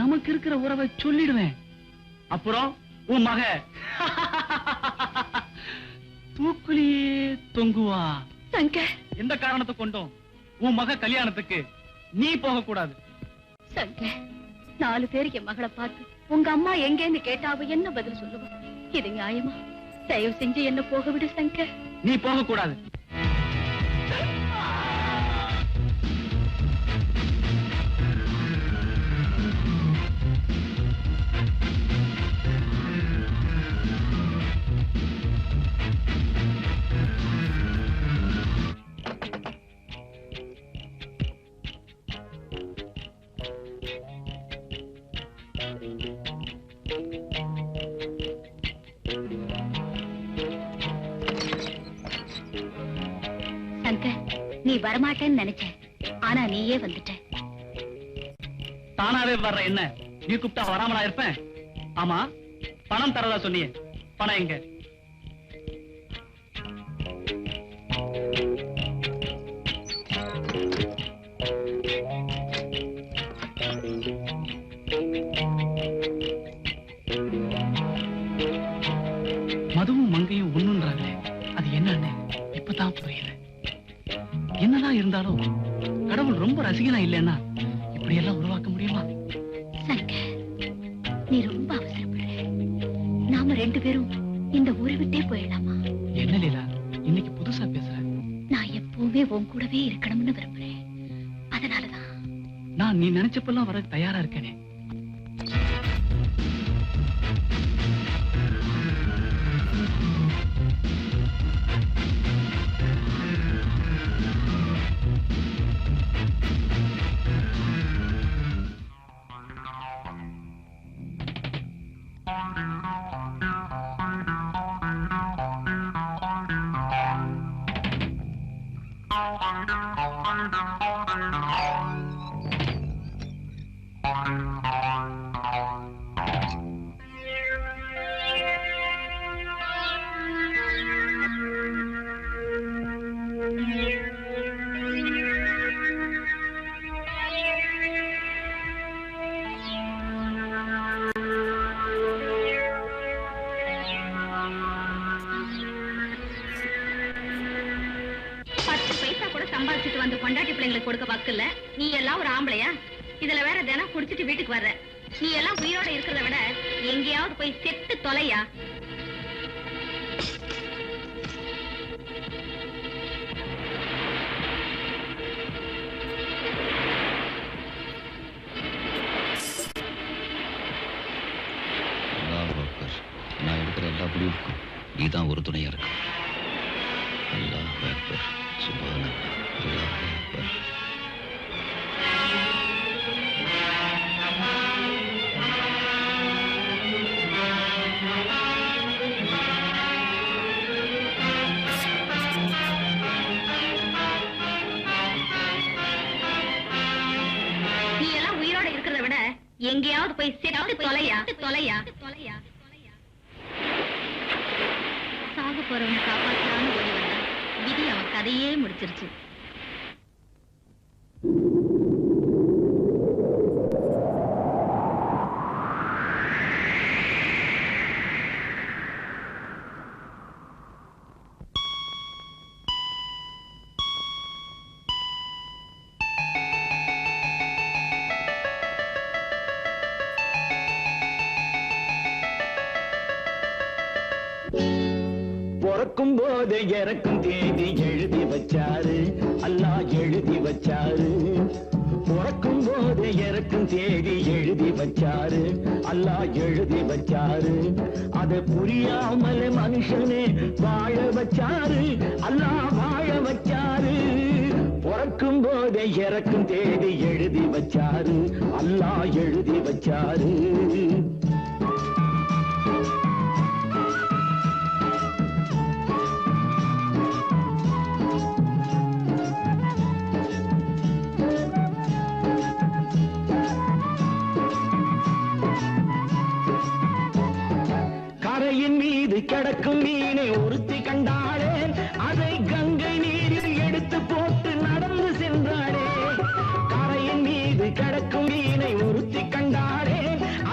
நமக்கு இருக்கிற உறவை சொல்லிடுவேன். அப்புறம் உன் மக தூக்குலியே தொங்குவா. சங்கர், எந்த காரணத்தை கொண்டும் உன் மக கல்யாணத்துக்கு நீ போக கூடாது. சங்கர், 4 பேருக்கு என் மகளை பார்த்து உங்க அம்மா எங்கேன்னு கேட்டாவ என்ன பதில் சொல்லுவோம்? இது நியாயமா? தயவு செஞ்சு என்ன போக விடு சங்கர். நீ போக கூடாது. நீ வரமாட்டேன்னு நினைச்சேன், ஆனா நீயே வந்துட்ட. தானாவே வர்ற என்ன நீ கூப்பிட்டா வராமலா இருப்பேன்? ஆமா, பணம் தரதா சொன்னியே, பணம் எங்க? மதுவும் மங்கையும் ஒண்ணுன்றாங்களே, அது என்னன்னு இப்பதான் புரியல. என்னதான் இருந்தாலும் கடவுள் ரொம்ப ரசிகனா இல்லைன்னா இப்படி எல்லாம் உருவாக்க முடியுமா? சங்கர், நீ ரொம்ப அவசரப்படுற. நாம 2 பேரும் இந்த ஊரை விட்டே போயிடலாமா? என்ன லீலா, இன்னைக்கு புதுசா பேசுற? நான் எப்பவுமே உன் கூடவே இருக்கணும்னு விரும்புறேன். அதனாலதான் நான் நீ நினைச்சப்பெல்லாம் வர தயாரா இருக்கேனே. கொடுக்க பக்கல. நீ எல்லாம் ஒரு ஆம்பளையா? இதுல வேற தினம் குடிச்சிட்டு வீட்டுக்கு வர்ற. நீ எல்லாம் உயிரோட இருக்கிறத விட எங்கேயாவது போய் செத்து தொலையா. நான் எடுக்கிற எல்லா முடிவுக்கும் நீதான் ஒரு துணையா இருக்கு. அல்லாஹ் அக்பர், சுப்ஹானல்லாஹ், அல்லாஹ் அக்பர். நீ எல்லாம் உயிரோட இருக்கிறத விட எங்கேயாவது போய் செத்து தொலையா தொலையா தொலையா. சாக போறவனை காப்பாற்றலான்னு ஓடி வந்தா விதி அவன் கதையே முடிச்சிருச்சு. பிறக்கும் போது இறக்கும் தேதி எழுதி வச்சாரு, அல்லாஹ் எழுதி வச்சாரு. பிறக்கும் போது இறக்கும் தேதி எழுதி வச்சாரு, அல்லாஹ் எழுதி வச்சாரு. அதை புரியாமல மனுஷனே வாழ வச்சாரு, அல்லாஹ் வாழ வச்சாரு. பிறக்கும் போது இறக்கும் தேதி எழுதி வச்சாரு, அல்லாஹ் எழுதி வச்சாரு. கரையின் மீது கிடக்கும் மீனை ஒருத்தி கண்டாளே, அதை கங்கை நீரில் எடுத்து போட்டு நடந்து சென்றாளே. கரையின் மீது கிடக்கும் மீனை ஒருத்தி கண்டாளே,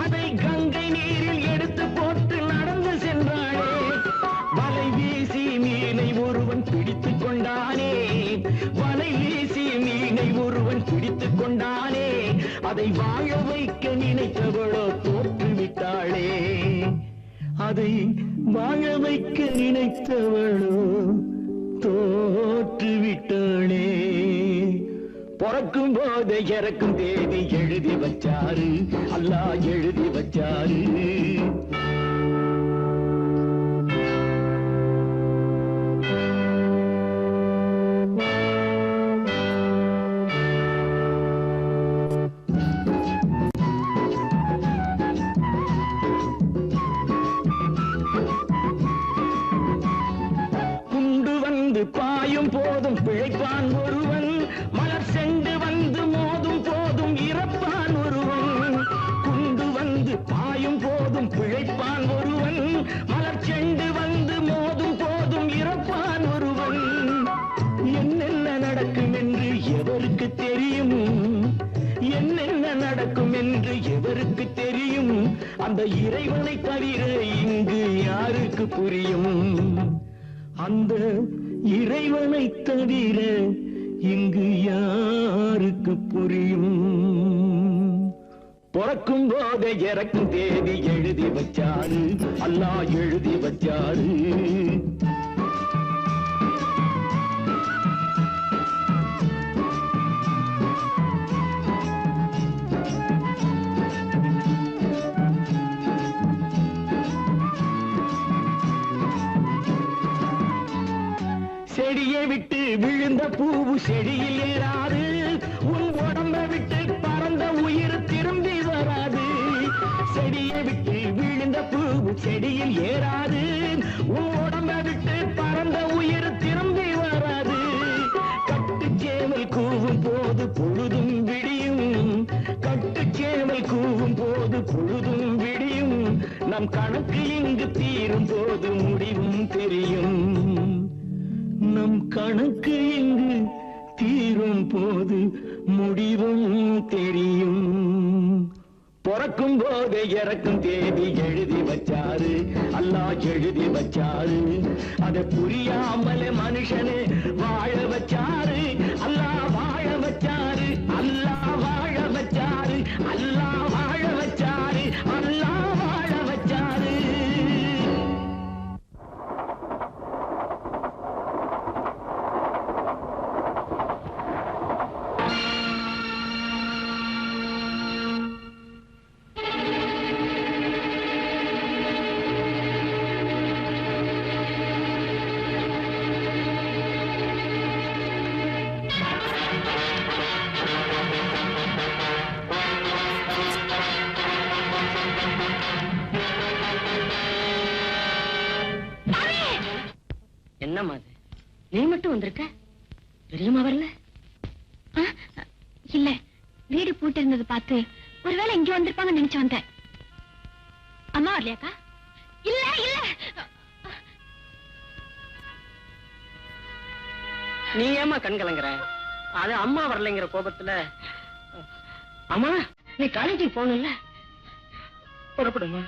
அதை கங்கை நீரில் எடுத்து போட்டு நடந்து சென்றாளே. வலை வீசி மீனை ஒருவன் பிடித்துக் கொண்டானே, வலை வீசி மீனை ஒருவன் பிடித்துக் கொண்டானே. அதை வாழ வைக்க நினைத்தவளோ தோற்றுவிட்டாளே, அதை வாழ வைக்க நினைத்தவளோ தோற்றுவிட்டாளே. பிறக்கும் போது இறக்கும் தேதி எழுதி வச்சாரு, அல்லாஹ் எழுதி வச்சாரு. பாயும் போதும் பிழைப்பான் ஒருவன், மலர் செண்டு வந்து மோதும் போதும் இறப்பான் ஒருவன். குண்டு வந்து பாயும் போதும் பிழைப்பான் ஒருவன், மலர் செண்டு வந்து மோதும் போதும் இறப்பான் ஒருவன். என்னென்ன நடக்கும் என்று எவருக்கு தெரியும், என்னென்ன நடக்கும் என்று எவருக்கு தெரியும். அந்த இறைவனை தவிர இங்கு யாருக்கு புரியும், அந்த இறைவனை தவிர இங்கு யாருக்கு புரியும். பிறக்கும் போதே இறக்கும் தேதி எழுதி வச்சாரு, அல்லாஹ் எழுதி வச்சாரு. செடியை விட்டு விழுந்த பூவு செடியில் ஏறாது, உன் உடம்பை விட்டு பறந்த உயிர் திரும்பி வராது. செடியை விட்டு விழுந்த பூவு செடியில் ஏறாது, உன் உடம்பை விட்டு பறந்த உயிர் திரும்பி வராது. கட்டுச்சேவல் கூவும் போது பொழுதும் விடியும், கட்டுச்சேவல் கூவும் போது பொழுதும் விடியும். நம் கணக்கு இங்கு தீரும் போது முடிவும் தெரியும், நம் கணக்கு இங்கு தீரும் போது முடிவும் தெரியும். பிறக்கும் போது இறக்கும் தேதி எழுதி வச்சாரு, அல்லாஹ் எழுதி வச்சாரு. அதை புரியாமல மனுஷனே வாழ வச்சாரு, அல்லாஹ் வாழ வச்சாரு, அல்லாஹ் வாழ வச்சாரு, அல்லாஹ் வாழ வச்சாரு, அல்லாஹ் வாழ வச்சாரு. என்னம்மா அது, நீ மட்டும் வந்திருக்க, பெரியம்மா வரல? இல்ல, வீடு பூட்டி இருந்தது பார்த்து ஒருவேளை இங்க வந்திருப்பாங்க நினைச்சு வந்தேன். அம்மா வரலையாக்கா? இல்ல இல்ல, நீ ஏமா கண் கலங்குற? அது அம்மா வரலைங்கிற கோபத்துல. அம்மா, நீ காலேஜுக்கு போகணும்ல, புறப்படுமா?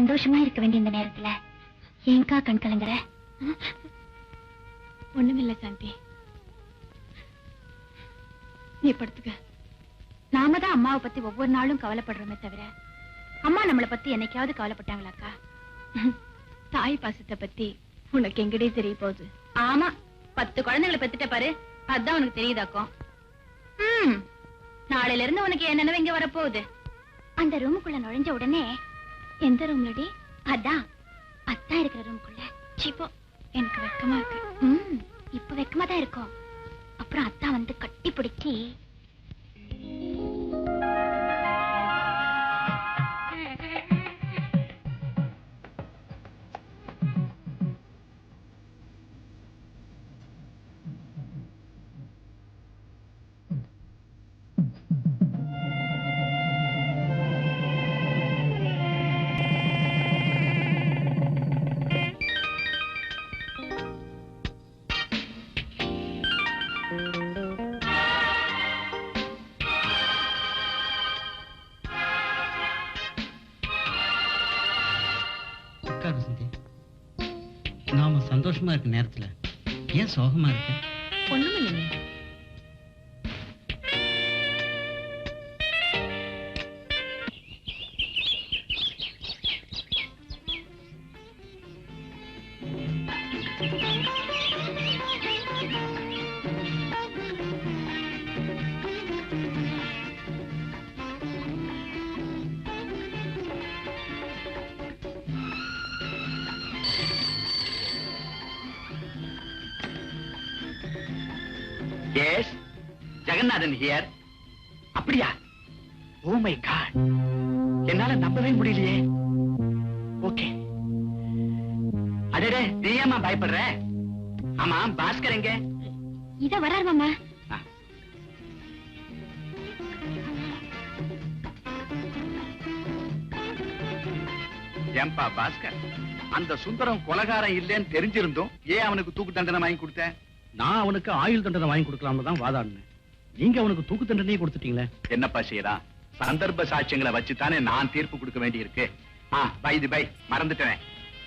சந்தோஷமா இருக்க வேண்டிய இந்த நேரத்துல ஏங்கா கண் கலங்குற? ஒண்ணுமில்ல சாந்தி, நீ படுத்துக்க. நாம தான் அம்மாவை பத்தி ஒவ்வொரு நாளும் கவலைப்படுறோமே தவிர அம்மா நம்மளை பத்தி என்னைக்காவது கவலைப்பட்டாங்களாக்கா? தாய் பாசத்தை பத்தி உனக்கு எங்கடே தெரிய போகுது? ஆமா, 10 குழந்தைகளை பெத்துட்ட பாரு, அதான் உனக்கு தெரியுதாக்கும். நாளையில இருந்து உனக்கு என்னென்ன இங்க வரப்போகுது. அந்த ரூமுக்குள்ள நுழைஞ்ச உடனே, எந்த ரூம்லடி? அதான் அத்தா இருக்கிற ரூமுக்குள்ள. சீப்போ, எனக்கு வெக்கமா இருக்கு. இப்ப வெக்கமா தான் இருக்கும். அப்புறம் அத்தா வந்து கட்டி பிடிச்சி நாம சந்தோஷமா இருக்க நேரத்துல ஏன் சோகமா இருக்க? ஒண்ணும் இல்லைங்க. Yes, Jagannathan here. அப்படியா? ஓ மை காட், என்னால நம்பவே முடியலையே. ஓகே. அடடே, நீ ஏம்மா பயப்படுற? ஆமா, பாஸ்கர் எங்க? இத வராரு மாமா. ஏம்பா பாஸ்கர், அந்த சுந்தரம் கொலகாரம் இல்லைன்னு தெரிஞ்சிருந்தோம் ஏன் அவனுக்கு தூக்கு தண்டனை வாங்கி கொடுத்த? நான் அவனுக்கு ஆயுள் தண்டனை வாங்கி கொடுக்கலாம்னு தான் வாதாடினேன். நீங்க அவனுக்கு தூக்கு தண்டனையே கொடுத்துட்டீங்களே. என்னப்பா செய்யலாம், சந்தர்ப்ப சாட்சியங்களை வச்சுத்தானே நான் தீர்ப்பு கொடுக்க வேண்டி இருக்கு. பை மறந்துட்டேன்.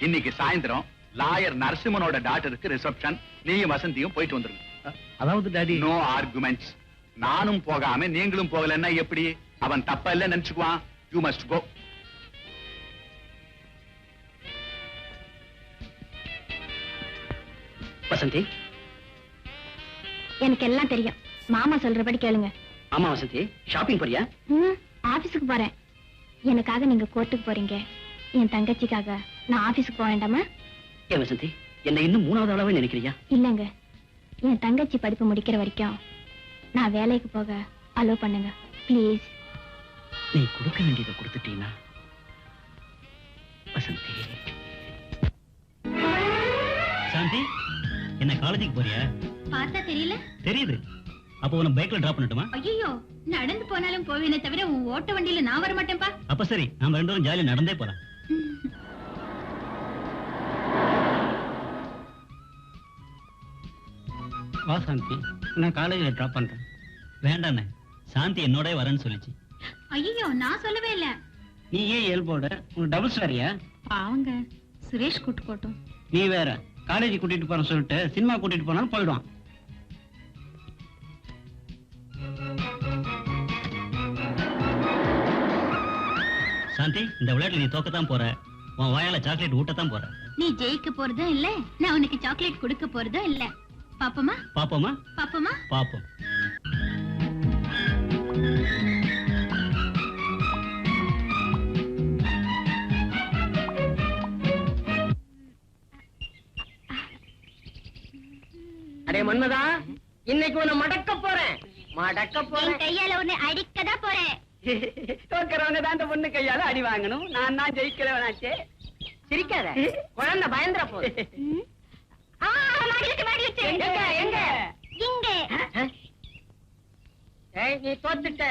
இன்னைக்கு சாயந்தரம் லாயர் நரசிம்மனோட டாக்டருக்கு ரிசப்ஷன். நீயும் வசந்தியும் போயிட்டு வந்துருங்க. அதாவது டாடி, நோ ஆர்குமெண்ட்ஸ். நானும் போகாம நீங்களும் போகலன்னா எப்படி? அவன் தப்பா இல்ல நினைச்சுக்குவான். You must go. வசந்தி, எனக்கு எல்லாம் தெரியும். மாமா சொல்றபடி கேளுங்க. ஆமா வசந்தி, ஷாப்பிங் போறியா? ஆபீஸுக்கு போறேன். எனக்காக நீங்க கோர்ட்டுக்கு போறீங்க, என் தங்கச்சிக்காக நான் ஆபீஸுக்கு போக வேண்டாமா? ஏன் வசந்தி, என்ன இன்னும் 3வது ஆளாவே நினைக்கிறியா? இல்லங்க, என் தங்கச்சி படிப்பு முடிக்கிற வரைக்கும் நான் வேலைக்கு போக அலோவ் பண்ணுங்க ப்ளீஸ். நீ கொடுக்க வேண்டியதை கொடுத்துட்டீங்கன்னா வசந்தி. சாந்தி, என்ன காலேஜுக்கு போறியா? பார்த்தா தெரியல? தெரியுது. அப்போ உன பைக்ல டிராப் பண்ணட்டுமா? ஐயோ, நடந்து போனாலும் போவேனே தவிர உன் ஓட்ட வண்டியில நான் வர மாட்டேன்பா. அப்ப சரி, நாம 2 பேரும் ஜாலியா நடந்தே போலாம். வா சாந்தி, நான் காலேஜ்ல டிராப் பண்றேன். வேண்டாண்ணே, சாந்தி என்னோட வரேன்னு சொல்லிச்சு. ஐயோ, நான் சொல்லவே இல்ல. நீ ஏன் இயல்போட உனக்கு டபுள்ஸ் வேறியா? அவங்க சுரேஷ் கூட்டு போட்டும். நீ வேற காலேஜ் கூட்டிட்டு போறேன்னு சொல்லிட்டு சினிமா கூட்டிட்டு போனாலும் போயிடுவான். சாந்தி, இந்த விளையாட்டுல நீ தோக்கத்தான் போற. உன் வாயால சாக்லேட் ஊட்டத்தான் போற. நீ ஜெயிக்க போறதும் இல்ல, நான் உனக்கு சாக்லேட் கொடுக்க போறதும் இல்ல. பாப்போமா? பாப்போமா? பாப்போமா? பாப்போம். அடே மன்மதா, இன்னைக்கு உன்னை மடக்க போறேன். கையால உன்னை அடிக்கதான் போறேன். தோக்கிறவங்க தான் இந்த பொண்ணு கையால அடி வாங்கணும். நான் தான் ஜெயிக்கிறவனாச்சே. சிரிக்காத, குழந்தை பயந்துற போது. எங்க இங்க. ஏய், நீ தோத்துட்ட.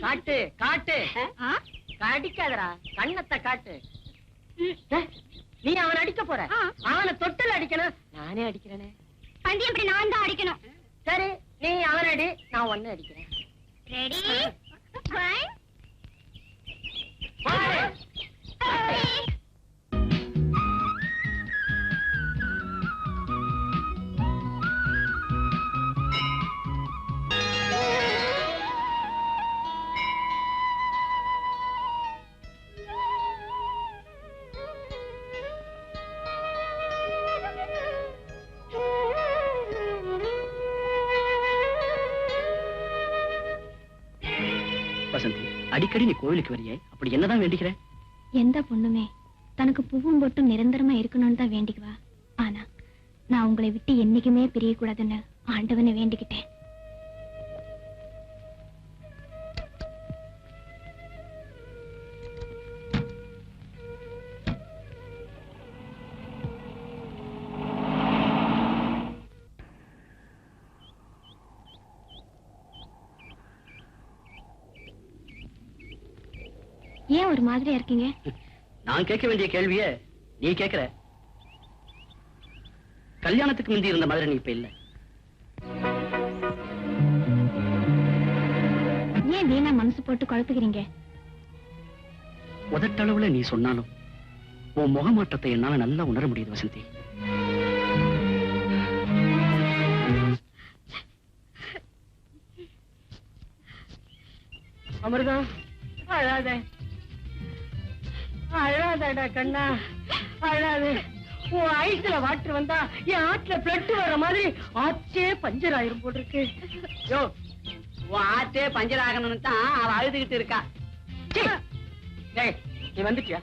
காட்டு காட்டு. அடிக்காதடா, கண்ணத்தை காட்டு. நீ அவன் அடிக்க போற. அவனை தொட்டில் அடிக்கணும். நானே அடிக்கிறேனே. பந்தி எப்படி நான் தான் அடிக்கணும். சரி, நீ அவன் அடி, நான் ஒன்னு அடிக்கிறேன். ரெடி? 1 2 3 வசந்தி, அடிக்கடி நீ கோவிலுக்கு வரியே, அப்படி என்னதான் வேண்டிக்கிற? எந்த பொண்ணுமே தனக்கு பூவும் பொட்டும் நிரந்தரமா இருக்கணும்னு தான் வேண்டிக்குவா. ஆனா நான் உங்களை விட்டு என்னைக்குமே பிரியக்கூடாதுன்னு ஆண்டவனை வேண்டிக்கிட்டேன். ஏன் ஒரு மாதிரியா இருக்கீங்க? நான் கேட்க வேண்டிய கேள்விய நீ கேட்கிற. கல்யாணத்துக்கு முந்தி இருந்த மாதிரி நீ இப்ப இல்ல. ஏன் வீணா மனசு போட்டு குழப்புகிறீங்க? உதட்டளவுல நீ சொன்னாலும் உன் முகமாட்டத்தை என்னால நல்லா உணர முடியுது வசந்தி. அமிர்தம், அழாத அழாதடா கண்ணா, அழாது. உன் ஐஸ்ல வாட்டர் வந்தா என் ஆற்றுல பிளட் வர மாதிரி ஆச்சே பஞ்சர் ஆயிரும் போட்டிருக்கு. யோ, உன் ஆச்சே பஞ்சர் ஆகணும்னு தான் அவ அழுதுகிட்டு இருக்கா. டேய், நீ வந்துட்டியா?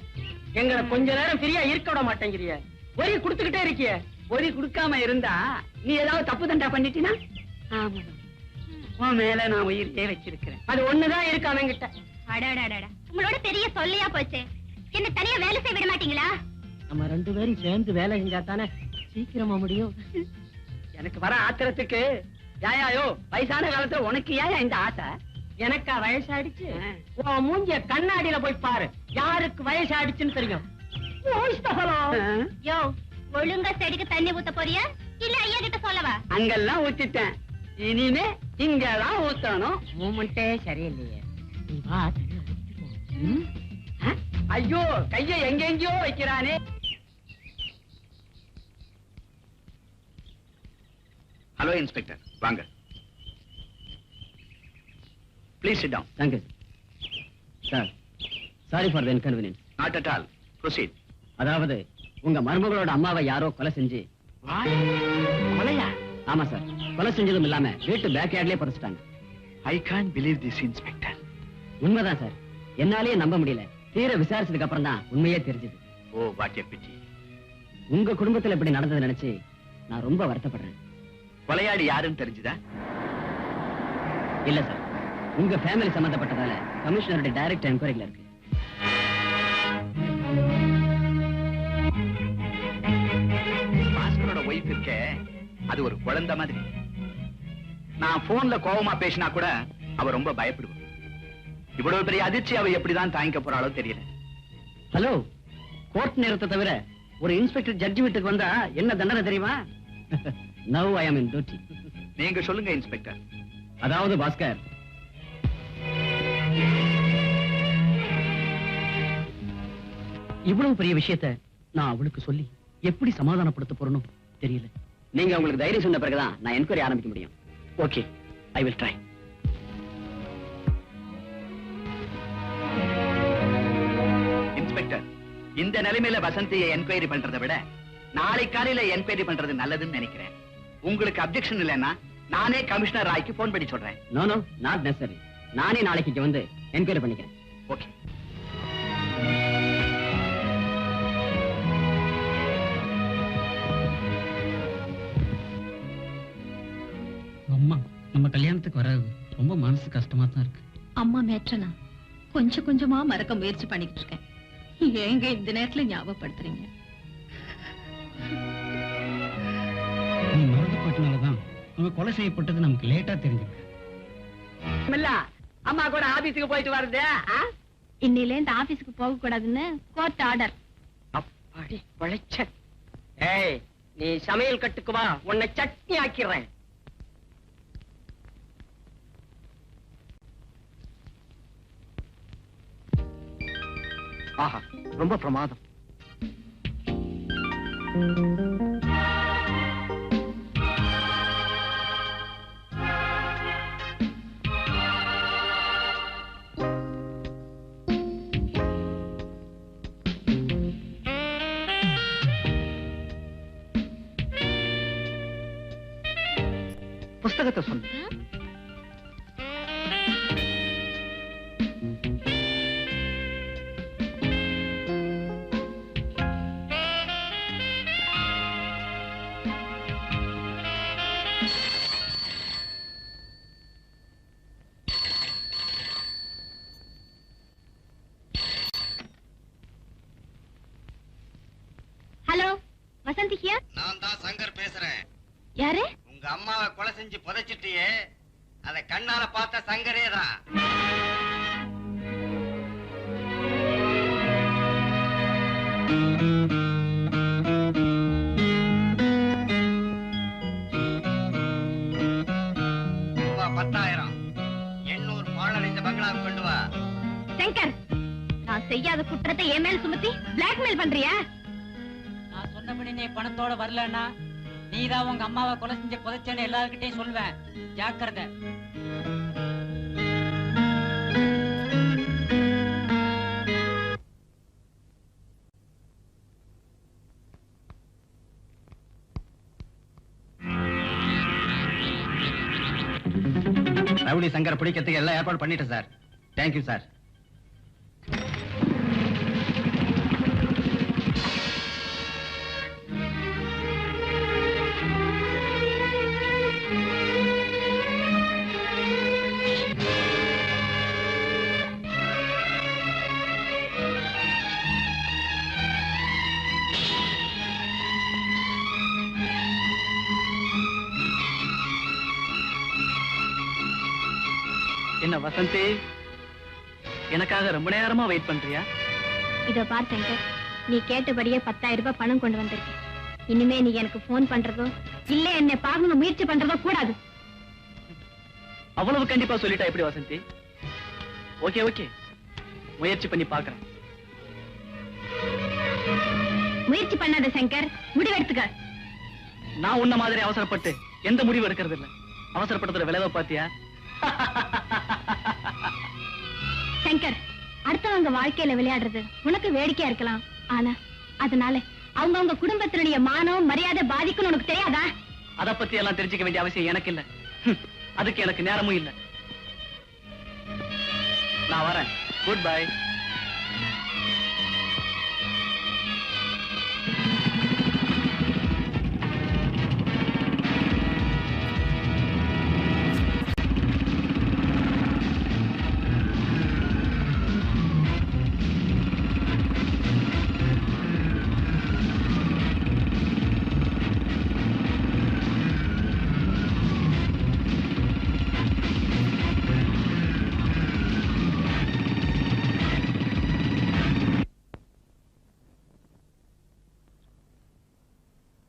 எங்களை கொஞ்ச நேரம் ஃப்ரீயா இருக்க விட மாட்டேங்கிறிய. ஒரி குடுத்துக்கிட்டே இருக்கிய. ஒரி குடுக்காம இருந்தா நீ ஏதாவது தப்பு தண்டா பண்ணிட்டினா? ஆமா, உன் மேல நான் உயிரியே வச்சிருக்கிறேன். அது ஒண்ணுதான் இருக்கு அவங்கிட்ட. அடாடாடா, உங்களோட பெரிய சொல்லியா போச்சு. என்ன தனியா வேலை செய்ய விட மாட்டீங்களா? நம்ம 2 பேரும் சேர்ந்து வேலை செஞ்சா தானே சீக்கிரமா முடியும். எனக்கு வர ஆத்திரத்துக்கு யாயாயோ வயசான காலத்துல உனக்கு ஏன் இந்த ஆசை? எனக்கா வயசாயிடுச்சு? உன் மூஞ்சிய கண்ணாடியில போய் பாரு, யாருக்கு வயசாயிடுச்சுன்னு தெரியும். யோ, ஒழுங்கா செடிக்கு தண்ணி ஊத்த போறியா இல்ல ஐயா கிட்ட சொல்லவா? அங்கெல்லாம் ஊத்திட்டேன், இனிமே இங்கதான் ஊத்தணும். மூமெண்டே சரியில்லையே. நீ வா. ஐயோ, கைய எங்கெங்கயோ வைக்கிறானே. ஹலோ இன்ஸ்பெக்டர், வாங்க. Please sit down. Thank you sir. Sorry for the inconvenience. Not at all. Proceed. அதாவது உங்க மருமகளோட அம்மாவை யாரோ கொலை செஞ்சு. கொலையா? ஆமா சார், கொலை செஞ்சதும் இல்லாம வீட்டு பேக் யார்ட்லயே புதைச்சிட்டாங்க. I can't believe this inspector. உண்மைதான் சார், என்னாலேயே நம்ப முடியல. தீர விசாரிச்சதுக்கு அப்புறம் தான் உண்மையே தெரிஞ்சது. Oh, what a pity. உங்க குடும்பத்துல இப்படி நடந்தது நினைச்சு நான் ரொம்ப வருத்தப்படுறேன். கொலையாளி யாருன்னு தெரிஞ்சுதா? இல்ல சார், உங்க ஃபேமிலி சம்பந்தப்பட்டதால கமிஷனருடைய டைரக்ட் என்கொயரில இருக்கு. பாஸ்கரோட ஒய்ஃப் இருக்கே, அது ஒரு குழந்தை மாதிரி. நான் போன்ல கோவமா பேசினா கூட அவ ரொம்ப பயப்படுவா. இவ்வளவு பெரிய அதிர்ச்சி அவ எப்படிதான் தாங்கிக்க போறாளோ தெரியல. ஹலோ, கோர்ட் நேரத்தை தவிர ஒரு இன்ஸ்பெக்டர் ஜட்ஜி வீட்டுக்கு வந்தா என்ன தண்டனை தெரியுமா? Now I am in duty. நீங்க சொல்லுங்க இன்ஸ்பெக்டர். அதாவது பாஸ்கர், இவ்வளவு பெரிய விஷயத்தை நான் அவளுக்கு சொல்லி எப்படி சமாதானப்படுத்த போறணும் தெரியல. நீங்க உங்களுக்கு தைரியம் சொன்ன பிறகுதான் நான் என்கொயரி ஆரம்பிக்க முடியும். Okay, I will try. Inspector, இந்த நிலைமையில வசந்தியை என்கொயரி பண்றதை விட நாளை காலையில என்கொயரி பண்றது நல்லதுன்னு நினைக்கிறேன். உங்களுக்கு அப்செக்ஷன் இல்லைன்னா நானே கமிஷனர் ராய்க்கு போன் பண்ணி சொல்றேன். No no, not necessary. நானே நாளைக்கு இங்க வந்து என்கொயரி பண்ணிக்கிறேன். ஓகே. அம்மா நம்ம கல்யாணத்துக்கு வர ரொம்ப மனசு கஷ்டமா தான் இருக்கு. அம்மா மேற்றனா கொஞ்சம் கொஞ்சமா மறக்க முயற்சி பண்ணிக்கிட்டு இருக்கேன். ஏங்க இந்த நேரத்துல ஞாபகப்படுத்துறீங்க? நீ மறந்து போயிட்டனாலதான் அவங்க கொலை செய்யப்பட்டது நமக்கு லேட்டா தெரிஞ்சிருக்கு. அம்மா கூட ஆபீஸுக்கு போயிட்டு வருது. இன்னையில இந்த ஆபீஸுக்கு போக கூடாதுன்னு கோர்ட் ஆர்டர். அப்பாடி பழைச்ச. ஏய், நீ சமையல் கட்டுக்கு வா, உன்னை சட்னி ஆக்கிறேன். ஆஹா, ரொம்ப பிரமாதம். புஸ்தகத்தை சொல்லு. வசந்தி ஹியர்? நான் தான் சங்கர் பேசுறேன். யாரு? உங்க அம்மாவை கொலை செஞ்சு புதைச்சிட்டியே, அதை கண்ணால பார்த்த சங்கரே தான். ரூபா 10,000 800 பாழடைந்த பங்களாவை கொண்டு வா. சங்கர், நான் செய்யாத குற்றத்தை என் மேல் சுமத்தி பிளாக்மெயில் பண்றியா? நான் சொன்னபடி நீ பணத்தோட வரலன்னா நீதான் உங்க அம்மாவை கொலை செஞ்சு புதைச்சேன்னு எல்லாருக்கிட்டையும் சொல்வேன். ஜாக்கிரதை. ரவுடி சங்கர் பிடிக்கிறதுக்கு எல்லாம் ஏற்பாடு பண்ணிட்டேன் சார். Thank you sir. என்ன வசந்தி, எனக்காக ரொம்ப நேரமா வெயிட் பண்றியா? இதோ பார் சங்கர், நீ கேட்டபடியே 10,000 ரூபாய் பணம் கொண்டு வந்திருக்க. இனிமே நீ எனக்கு போன் பண்றதோ இல்ல என்னை பார்க்கணும் முயற்சி பண்றதோ கூடாது. அவ்வளவு கண்டிப்பா சொல்லிட்டா எப்படி வசந்தி? ஓகே ஓகே, முயற்சி பண்ணி பாக்குறேன். முயற்சி பண்ணாத சங்கர், முடிவெடுத்துக்க. நான் உன்ன மாதிரி அவசரப்பட்டு எந்த முடிவு எடுக்கிறது இல்ல. அவசரப்படுத்துற விளைவை பாத்தியா? சங்கர், அடுத்தவங்க வாழ்க்கையில விளையாடுறது உனக்கு வேடிக்கையா இருக்கலாம். ஆனா அதனால அவங்க குடும்பத்தினுடைய மானம் மரியாதை பாதிக்கும்னு உனக்கு தெரியாதா? அத பத்தி எல்லாம் தெரிஞ்சுக்க வேண்டிய அவசியம் எனக்கு இல்ல. அதுக்கு எனக்கு நேரமும் இல்ல. நான் வரேன். Good bye.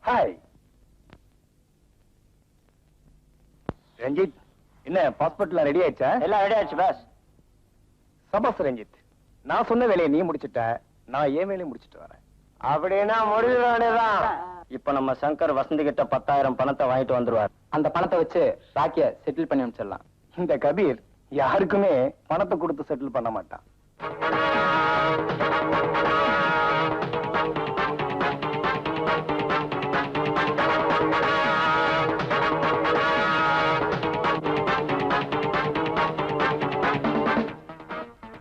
ஹாய் ரஞ்சித், என்ன பாஸ்போர்ட்லாம் ரெடி ஆயிடுச்சா? எல்லாம் ரெடி ஆயிடுச்சு பாஸ். சபாஸ் ரஞ்சித், நான் சொன்ன வேலையை நீ முடிச்சிட்ட, நான் ஏன் வேலையை முடிச்சிட்டு வரேன். அப்படின்னா முடிவு வேண்டியதான். இப்ப நம்ம சங்கர் வசந்தி கிட்ட 10,000 பணத்தை வாங்கிட்டு வந்துருவார். அந்த பணத்தை வச்சு ராக்கிய செட்டில் பண்ணி அனுப்பிச்சிடலாம். இந்த கபீர் யாருக்குமே பணத்தை கொடுத்து செட்டில் பண்ண மாட்டான்.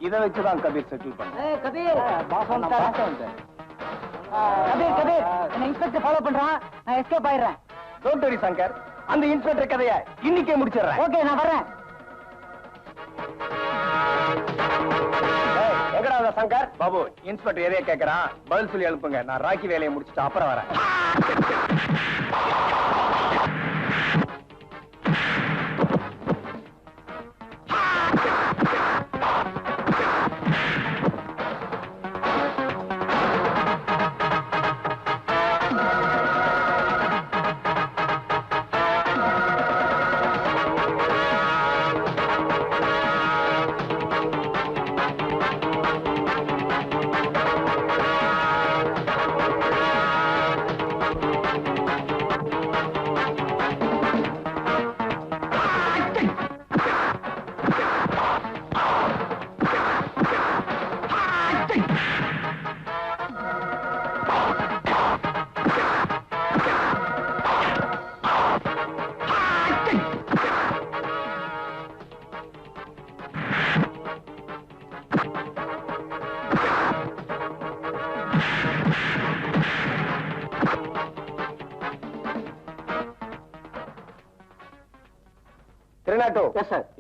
இதை வச்சுதான் கபீர் செட்டில் பண்ண. கபீர், கபீர், என்ன இன்ஸ்பெக்டர் ஃபாலோ பண்றான். நான் எஸ்கேப் ஆயிடுறேன். டோன்ட் வரி சங்கர், அந்த இன்ஸ்பெக்டர் கதையை இன்னைக்கே முடிச்சிடுறேன். ஓகே, நான் வரேன். எங்கடா சங்கர்? பாபு, இன்ஸ்பெக்டர் எதைய கேட்கறான், பதில் சொல்லி அனுப்புங்க. நான் ராக்கி வேலையை முடிச்சுட்டு அப்புறம் வரேன்.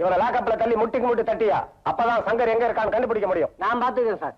இவரை லாக்கப்ல தள்ளி முட்டிக்கு முட்டி தட்டியா, அப்பதான் சங்கர் எங்க இருக்கான்னு கண்டுபிடிக்க முடியும். நான் பாத்துக்கிறேன் சார்.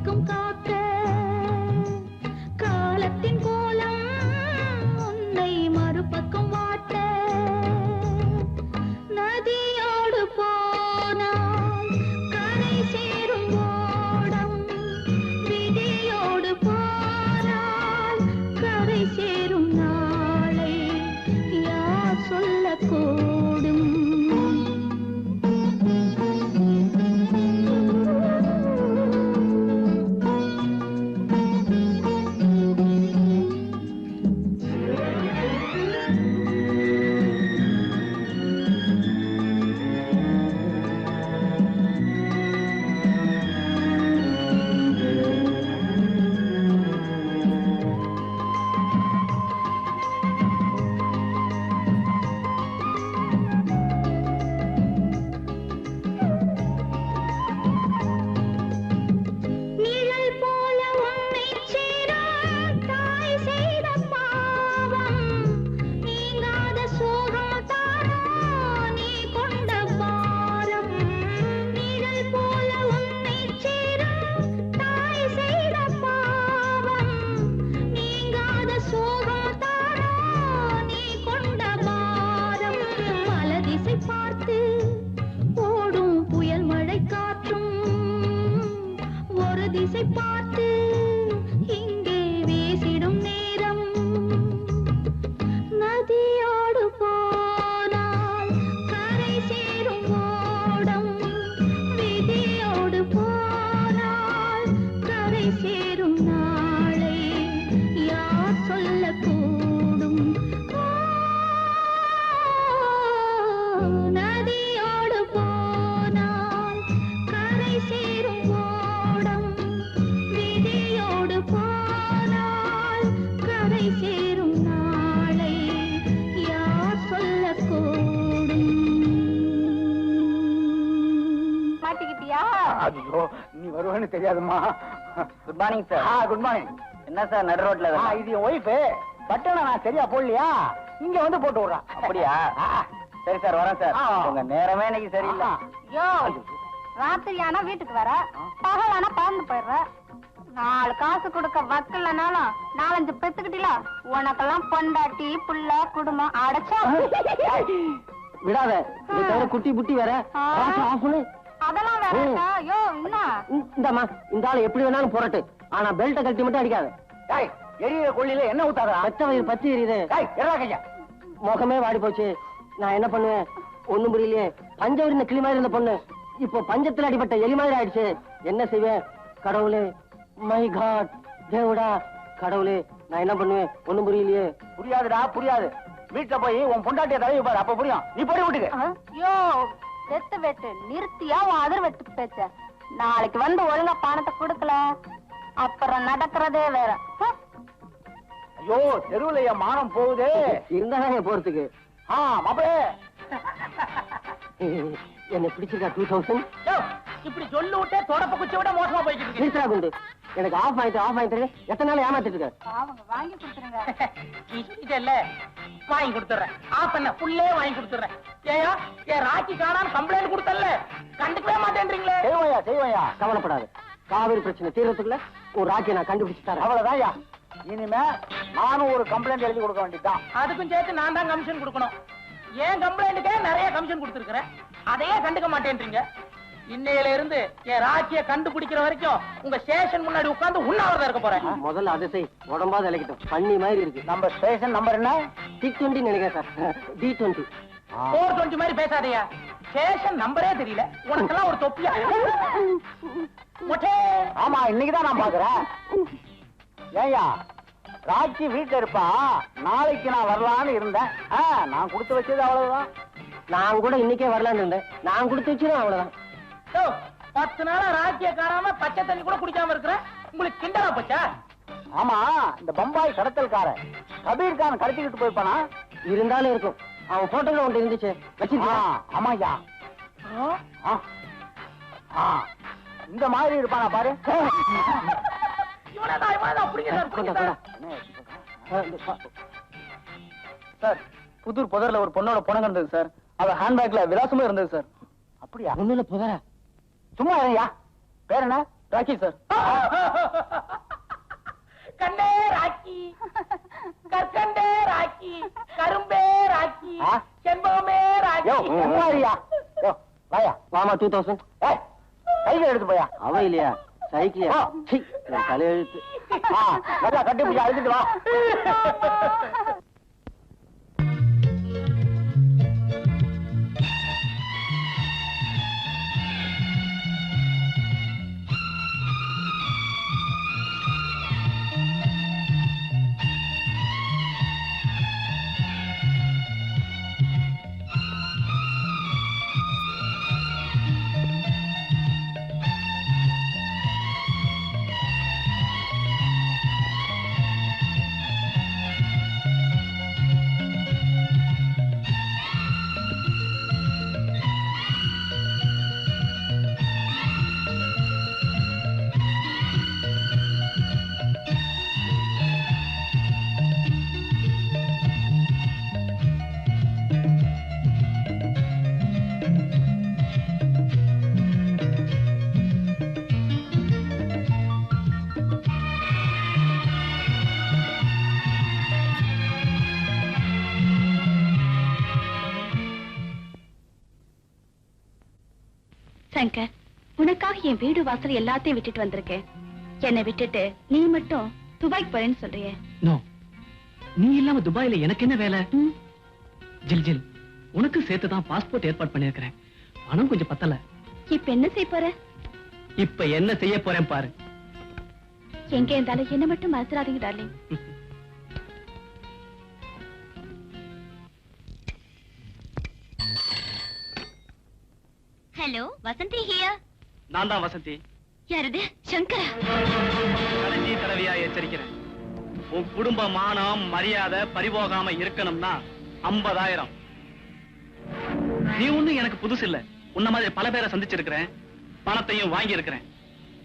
பக்கம் காக்க காலத்தின் கோலம் உன்னை மறுபக்கம் வாட்ட நதியோடு போனால் கரை சேரும் ஓடம் விதியோடு போனால் கரை சேரும் நாளை யார் சொல்லக்கூடும் நிழல் போல உன்னை சேரும் தாய் செய்த பாவம் நீங்காத சோகம் தானோ நீ கொண்ட பாரம் நிழல் போல உன்னை சேரும் தாய் செய்த பாவம் நீங்காத சோகம் தானோ நீ கொண்ட பாரம் பல திசை பார்த்து ஓடும் புயல் மழை காற்றும் ஒரு திசை பார்த்து இங்கே வீசிடும் நேரம் நதியோடு போனால் கரை சேரும் ஓடம் விதியோடு போனால் கரை சேரும் நாளை யார் சொல்லக்கூடும் நதியோடு போனால் கரை சேரும் ஓடம் விதியோடு போனால் கரை சேரும் நாளை யார் சொல்லக்கூடும் மாட்டிக்கிட்டியா? ஐயோ நீ வருவேன்னு தெரியாதுமா. Good morning sir. Good morning. என்ன சார் நடு ரோட்ல? இது என் ஒய்ஃப். பட்டனை நான் சரியா போடலையா, இங்க வந்து போட்டு விடுறான். அப்படியா? சரி சார் வரேன் சார். உங்க நேரமே இன்னைக்கு சரியில்லை. யோ ராத்திரி ஆனா வீட்டுக்கு வர, பகல் ஆனா பறந்து போயிடுற. 4 காசு கொடுக்க வக்கலனாலும் 4-5 பெத்துக்கிட்டீல, உனக்கெல்லாம் பொண்டாட்டி புள்ள குடும்பம் அடைச்சா. விடாத, இதை தவிர குட்டி புட்டி வேற. அதெல்லாம் வேற. யோ என்ன இந்தம்மா, இந்த ஆளு எப்படி வேணாலும் போறட்டு, ஆனா பெல்ட்டை கட்டி மட்டும் அடிக்காத. எரியிற கொள்ளில என்ன ஊத்தாதா? பச்சை வயிறு பச்சை எரியுது. முகமே வாடி போச்சு. நான் என்ன பண்ணுவேன் ஒண்ணும் புரியலையே. பஞ்சவரி கிளி மாதிரி இருந்த பொண்ணு இப்போ பஞ்சத்துல அடிபட்ட எலி மாதிரி ஆயிடுச்சு. என்ன செய்வேன் கடவுளே? மை காட், தேவடா கடவுளே, நான் என்ன பண்ணுவேன் ஒண்ணும் புரியலையே. புரியாதுடா புரியாது. வீட்டுல போய் உன் பொண்டாட்டிய தடவி பாரு, அப்ப புரியும். நீ போய் வீட்டுக்கு. யோ வெட்டு வெட்டு நிறுத்தியா உன் அதிர் வெட்டு பேச்ச. நாளைக்கு வந்து ஒழுங்கா பணத்தை கொடுக்கல அப்புறம் நடக்கிறதே வேற. ஐயோ தெருவுல என் மானம் போகுது. இருந்தாங்க போறதுக்கு. மாப்பிளே என்ன பிடிச்சிருக்கா 2000? இப்படி சொல்லு விட்டே தொடப்ப குச்சி விட மோசமா போய்கிட்டு நிறுத்தா குண்டு. எனக்கு ஆஃப் ஆயிட்டு எத்தனை நாள் ஏமாத்திட்டு இருக்க? அவங்க வாங்கி கொடுத்துருங்க. நீ சொல்லிட்டே வாங்கி கொடுத்துறேன். ஆஃப் பண்ண ஃபுல்லே வாங்கி கொடுத்துறேன். ஏயா என் ராக்கி காணாம கம்ப்ளைண்ட் கொடுத்தல்ல, கண்டுக்கவே மாட்டேன்றீங்களே. செய்வையா கவலைப்படாது. காவிரி பிரச்சனை தீர்றதுக்குள்ள ஒரு ராக்கி நான் கண்டுபிடிச்சு தரேன். அவ்வளவுதான். இனிமே நானும் ஒரு கம்ப்ளைண்ட் எழுதி கொடுக்க வேண்டியதுதான். அதுக்கும் சேர்த்து நான் தான் கமிஷன் கொடுக்கணும். ஏன் கம்ப்ளைண்ட்டுக்கே நிறைய கமிஷன் கொடுத்துருக்கிறேன், அதையே கண்டுக்க மாட்டேன்றீங்க. இன்னையில இருந்து என் ராக்கிய கண்டுபிடிக்கிற வரைக்கும் உங்க ஸ்டேஷன் முன்னாடி உட்கார்ந்து உண்ணாவிரதம் இருக்க போறேன். முதல்ல அதை செய், உடம்பாத இலக்கிட்டோம். பண்ணி மாதிரி இருக்கு. நம்ம ஸ்டேஷன் நம்பர் என்ன? 620 நினைக்கிறேன் சார். D20. 420 மாதிரி பேசாதையா. ஸ்டேஷன் நம்பரே தெரியல உனக்கெல்லாம் ஒரு தொப்பியா? ஆமா இன்னைக்குதான் நான் பாக்குறேன். ஏயா ராக்கி வீட்டுல இருப்பா, நாளைக்கு நான் வரலான்னு இருந்தேன். நான் கொடுத்து வச்சது அவ்வளவுதான். நான் கூட இன்னைக்கே வரலான்னு இருந்தேன். நான் கொடுத்து வச்சதும் அவ்வளவுதான். 10 நாளா ராக்கிய காணாம பச்சை தண்ணி கூட குடிக்காம இருக்கிற உங்களுக்கு கிண்டலா போச்சா? ஆமா இந்த பம்பாய் கடத்தல்காரன் கபீர் கான் கடத்திக்கிட்டு போய்ப்பானா? இருந்தாலும் இருக்கும். அவன் போட்டோல ஒன்று இருந்துச்சு வச்சிருக்கா. ஆமாயா. இந்த மாதிரி இருப்பானா பாரு. சார் புதூர் புதர்ல ஒரு பொண்ணோட பணம் இருந்தது சார். அவ ஹேண்ட்பேக்ல விலாசமும் இருந்தது சார். அப்படியா? ஒண்ணுல புதர. சும்மா இருயா. பேர் என்ன? ராக்கி சார். கண்ணே ராக்கி, கற்கண்டே ராக்கி, கரும்பே ராக்கி, செண்பகமே ராக்கி. வாயா வாமா 2000 கையில எடுத்து போயா. அவ இல்லையா சைக்கிளியா தலையெழுத்து. நல்லா கட்டி பிடிச்சி அழுதுட்டு வா. சங்கர், உனக்காக என் வீடு வாசல் எல்லாத்தையும் விட்டுட்டு வந்திருக்கேன். என்னை விட்டுட்டு நீ மட்டும் துபாய்க்கு போறேன்னு சொல்றியே? நோ, நீ இல்லாம துபாயில எனக்கு என்ன வேலை? ஜில் ஜில், உனக்கு சேர்த்துதான் பாஸ்போர்ட் ஏற்பாடு பண்ணிருக்கிறேன். பணம் கொஞ்சம் பத்தல. இப்ப என்ன செய்ய போற? இப்ப என்ன செய்ய போறேன் பாரு. எங்க இருந்தாலும் என்ன மட்டும் மறந்துடாதீங்க டார்லிங். Hello, Vasanthi here. நான் தான் வசந்தி. யாரது? சங்கரா. கடைசி தடவையா எச்சரிக்கிறேன். உன் குடும்ப மானம் மரியாதை பறிபோகாம இருக்கணும்னா 50,000. நீ ஒண்ணு எனக்கு புதுசு இல்ல. உன்ன மாதிரி பல பேரை சந்திச்சிருக்கிறேன். பணத்தையும் வாங்கி இருக்கிறேன்.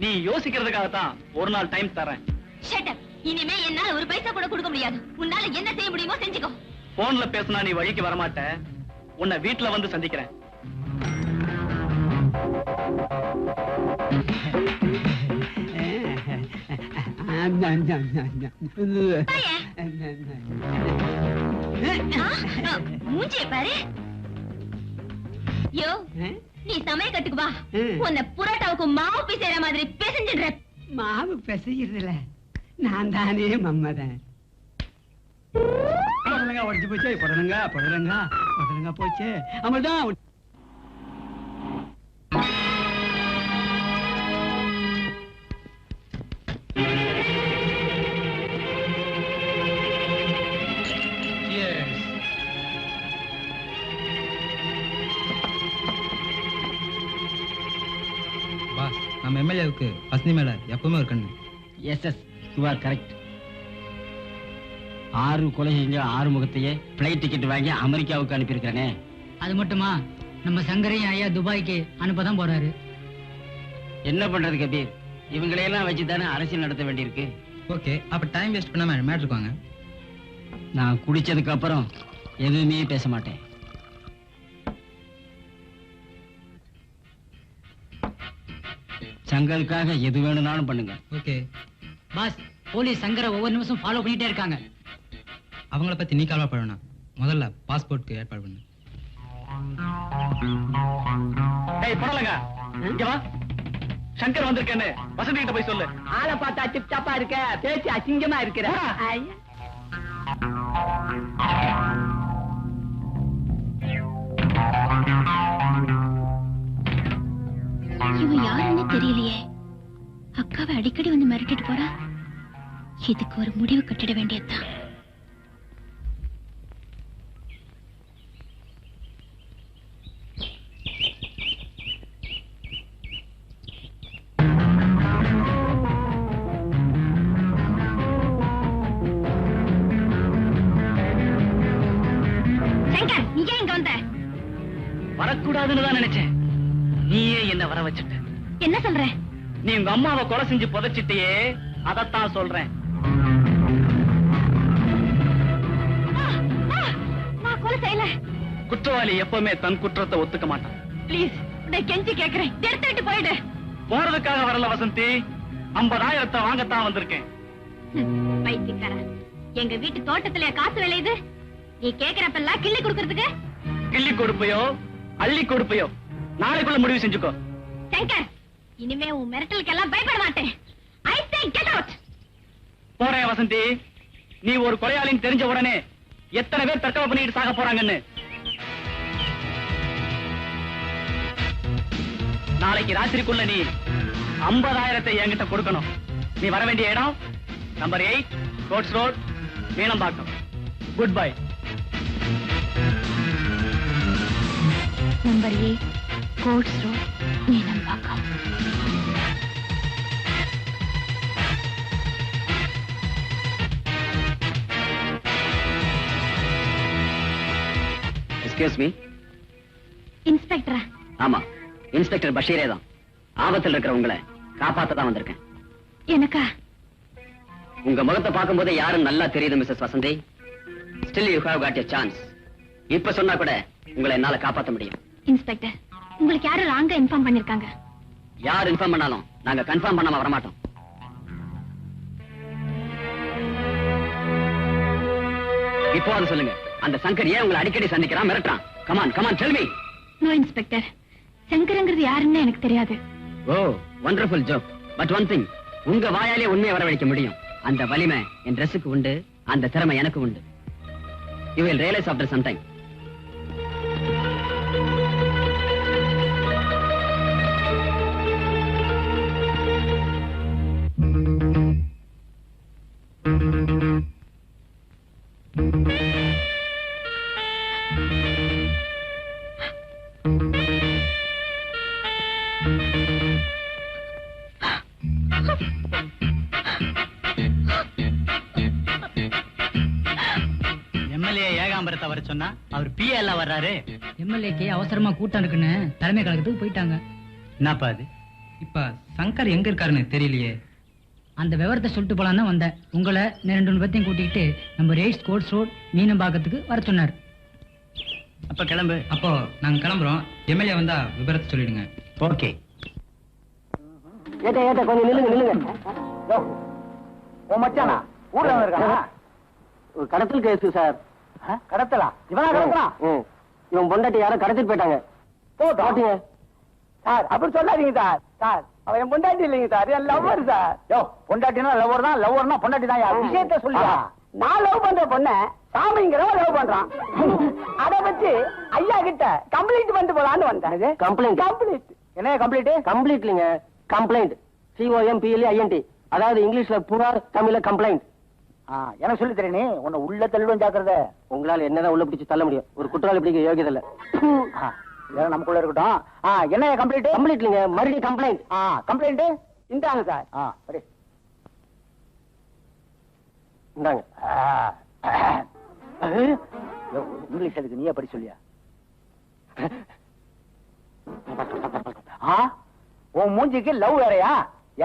நீ யோசிக்கிறதுக்காகத்தான் ஒரு நாள் டைம் தரேன். Shut up. இனிமே என்னால ஒரு பைசா கூட கொடுக்க முடியாது. உன்னால என்ன செய்ய முடியுமோ செஞ்சுக்கோ. போன்ல பேசினா நீ வழிக்கு வரமாட்ட. உன்னை வீட்டுல வந்து சந்திக்கிறேன். மூஞ்சிய பாரு. யோ, நீ சமய கட்டுக்கு வா. உன்னை புரோட்டாவுக்கு மாவு பிசைற மாதிரி பிசைஞ்சிடுற. மாவு பிசைகிறதுல நான் தானே மம்மதன். உடச்சு போச்சு. புடலங்க போச்சு. அம்மதான் நம்ம எம்எல்ஏவுக்கு பஸ்னி மேல எப்பவுமே ஒரு கண்ணு. S, you are correct. 6 கொலை செஞ்ச 6 முகத்தையே பிளைட் டிக்கெட் வாங்கி அமெரிக்காவுக்கு அனுப்பியிருக்கிறேனே. அது மட்டுமா, நம்ம சங்கரையும் ஐயா துபாய்க்கு அனுப்பதான் போறாரு. என்ன பண்றது கபீர், இவங்களையெல்லாம் வச்சுதானே அரசியல் நடத்த வேண்டியிருக்கு. ஓகே, அப்ப டைம் வேஸ்ட் பண்ணாம மேட்ரு வாங்க. நான் குடிச்சதுக்கு அப்புறம் எதுவுமே பேச மாட்டேன். சங்கருக்காக எது வேணும்னாலும் பண்ணுங்க. ஓகே பாஸ், போலீஸ் சங்கரை ஒவ்வொரு நிமிஷம் ஃபாலோ பண்ணிட்டே இருக்காங்க. அவங்கள பத்தி நீ கவலைப்பட வேணாம். முதல்ல பாஸ்போர்ட்க்கு ஏற்பாடு பண்ணு. ஏய் பரலங்க, இங்க வா. சங்கர் வந்திருக்கேன்னு வசந்தி கிட்ட போய் சொல்லு. ஆளை பார்த்தா டிப்டாப்பா இருக்க, பேச்சு அசிங்கமா இருக்கிற. இவன் யாருன்னு தெரியலையே. அக்காவை அடிக்கடி வந்து மிரட்டிட்டு போறா. இதுக்கு ஒரு முடிவு கட்டிட வேண்டியதுதான். சங்கர், நீ ஏன் இங்க வந்த? வரக்கூடாதுன்னு தான் நினைச்சேன். நீயே என்ன வர வச்சுட்ட. என்ன சொல்ற? நீ உங்க அம்மாவை கொலை செஞ்சு புதைச்சிட்டியே, அதத்தான் சொல்றேன். நான் கொலை செய்யல. குற்றவாளி எப்பவுமே தன் குற்றத்தை ஒத்துக்க மாட்டான். ப்ளீஸ், உன்னை கெஞ்சி கேக்குறேன், எடுத்துட்டு போயிடு. போறதுக்காக வரல வசந்தி, 50,000 வாங்கத்தான் வந்திருக்கேன். பைத்தியக்கார, எங்க வீட்டு தோட்டத்துல காசு விளையுது, நீ கேக்குறப்பெல்லாம் கிள்ளி கொடுக்கறதுக்கு. கிள்ளி கொடுப்பையோ அள்ளி கொடுப்பையோ நாளைக்குள்ள முடிவு செஞ்சுக்கோ. சங்கர், இனிமே உன் மிரட்டலுக்கெல்லாம் பயப்பட மாட்டேன். I say get out. போறேன் வசந்தி. நீ ஒரு கொலையாளின்னு தெரிஞ்ச உடனே எத்தனை பேர் தற்கொலை பண்ணிட்டு சாக போறாங்கன்னு. நாளைக்கு ராத்திரிக்குள்ள நீ 50,000 என்கிட்ட கொடுக்கணும். நீ வர வேண்டிய இடம் நம்பர் 8 கோட்ஸ் road, Meenambakkam. Good bye. Number 8 கோட்ஸ் ரோட், மீனம்பாக்கம். Excuse me. இன்ஸ்பெக்டரா? ஆமா, இன்ஸ்பெக்டர் பஷீரே தான். ஆபத்தில் இருக்கிற உங்களை காப்பாத்த தான் வந்திருக்கேன். எனக்கா? உங்க முகத்தை பார்க்கும்போது யாரும் நல்லா தெரியுது Mrs Vasanthi. Still you have got a chance. இப்ப சொன்னா கூட உங்களை என்னால காப்பாத்த முடியும். இன்ஸ்பெக்டர், உங்களுக்கு யாரும் ராங்கா இன்ஃபார்ம் பண்ணிருக்காங்க. யார் இன்ஃபார்ம் பண்ணாலும் நாங்க கன்ஃபார்ம் பண்ணாம வரமாட்டோம். இப்போ அது சொல்லுங்க, அந்த சங்கர் ஏன் உங்களை அடிக்கடி சந்திக்கிறான், மிரட்டுறான்? Come on come on tell me. No inspector, சங்கரங்கிறது யாருன்னு எனக்கு தெரியாது. Oh, wonderful joke. But one thing, உங்க வாயாலே உண்மையை வரவழைக்க முடியும். அந்த வலிமை என் ட்ரெஸ்ஸுக்கு உண்டு, அந்த திறமை எனக்கு உண்டு. You will realise after some time. MLA ஏகாம்பரத்தை வர சொன்னா அவர் பிஏ எல்லாம் வர்றாரு. எம்எல்ஏக்கு அவசரமா கூட்டம் இருக்குன்னு தலைமை கழகத்துக்கு போயிட்டாங்க. என்னப்பா அது? இப்ப சங்கர் எங்க இருக்காருன்னு தெரியலையே. அந்த விவரத்தை சொல்லிட்டு போலாம் தான் வந்தேன். உங்களை 2 பேர்த்தையும் கூட்டிக்கிட்டு நம்பர் 8 கோட்ஸ் ரோட், மீனம்பாக்கத்துக்கு வர சொன்னார். அப்ப கிளம்பு. அப்போ நாங்க கிளம்புறோம். எம்எல்ஏ வந்தா விவரத்தை சொல்லிடுங்க. ஓகே. ஏட்ட ஏட்ட கொஞ்சம் நில்லுங்க நில்லுங்க. யோ, ஓ மச்சானா ஊர்ல இருக்கானா? ஒரு கடத்தல் கேஸ் சார். கடத்தலா? இவனா கடத்தலாம்? இவன் பொண்டாட்டி யாரோ கடத்திட்டு போயிட்டாங்க. போட்டீங்க சார். அப்படி சொல்லாதீங்க சார். சார், அவன் என் பொண்டாட்டி இல்லைங்க சார், என் லவ்வர் சார். யோ, பொண்டாட்டினா லவ்வர் தான், லவ்வர்னா பொண்டாட்டி தான். விஷயத்த சொல்லியா? நான் லவ் பண்ற பொண்ண சாமிங்கிறவன் லவ் பண்றான். அத வச்சு ஐயா கிட்ட கம்ப்ளீட் பண்ணிட்டு போலான்னு வந்தேன். கம்ப்ளைண்ட்? கம்ப்ளீட் என்ன கம்ப்ளீட்? கம்ப்ளீட் இல்லைங்க, கம்ப்ளைண்ட். COMPLEINT. அதாவது இங்கிலீஷ்ல புகார், தமிழ்ல கம்ப்ளைண்ட். எனக்கு சொல்லி தரேனே, உன்னை உள்ள தள்ளுவேன் ஜாக்கிரத. உங்களால என்னதான் உள்ள பிடிச்சு தள்ள முடியும்? ஒரு குற்றவாளி பிடிக்க யோகியதை இல்ல. இதெல்லாம் நமக்குள்ள இருக்கட்டும். என்ன கம்ப்ளைண்ட்? கம்ப்ளைண்ட் இல்லைங்க, மறுபடியும் கம்ப்ளைண்ட். கம்ப்ளைண்ட் இந்தாங்க சார். சரி இந்தாங்க. இங்கிலீஷ் அதுக்கு நீயே படி சொல்லியா? உன் மூஞ்சிக்கு லவ் வேறையா?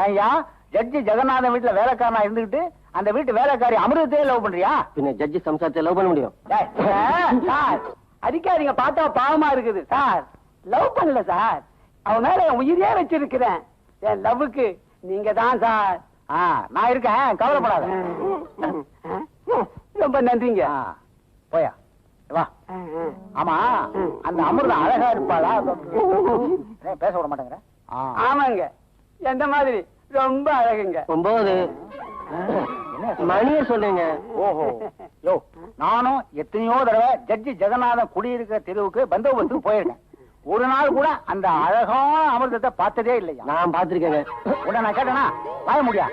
ஏன்யா ஜட்ஜி ஜெகநாதன் வீட்டுல வேலைக்காரனா இருந்துகிட்டு அந்த வீட்டு வேலைக்காரி அமிர்தத்தையே லவ் பண்றியா? பின்ன ஜட்ஜி சம்சாரத்தை லவ் பண்ண முடியும்? சார், அடிக்காதீங்க, பார்த்தா பாவமா இருக்குது சார். லவ் பண்ணல சார், அவன் மேல என் உயிரே வச்சிருக்கிறேன். என் லவ்வுக்கு நீங்க தான் சார். நான் இருக்கேன், கவலைப்படாத. ரொம்ப நன்றிங்க. போயா வா. ஆமா, அந்த அமிர்தம் அழகா இருப்பாளா? பேச விட மாட்டேங்கிற? ஆமாங்க, எந்த மாதிரி ரொம்ப அழகுங்க. 9 மணியை சொல்லுங்க. ஓஹோ, யோ, நானும் எத்தனையோ தடவை ஜட்ஜி ஜெகநாதன் குடியிருக்கிற தெருவுக்கு பந்தோபஸ்துக்கு போயிருக்கேன். ஒரு நாள் கூட அந்த அழகான அமிர்தத்தை பார்த்ததே இல்லையா? நான் பார்த்திருக்கேங்க. உடனே நான் கேட்டேனா வாய முடியா?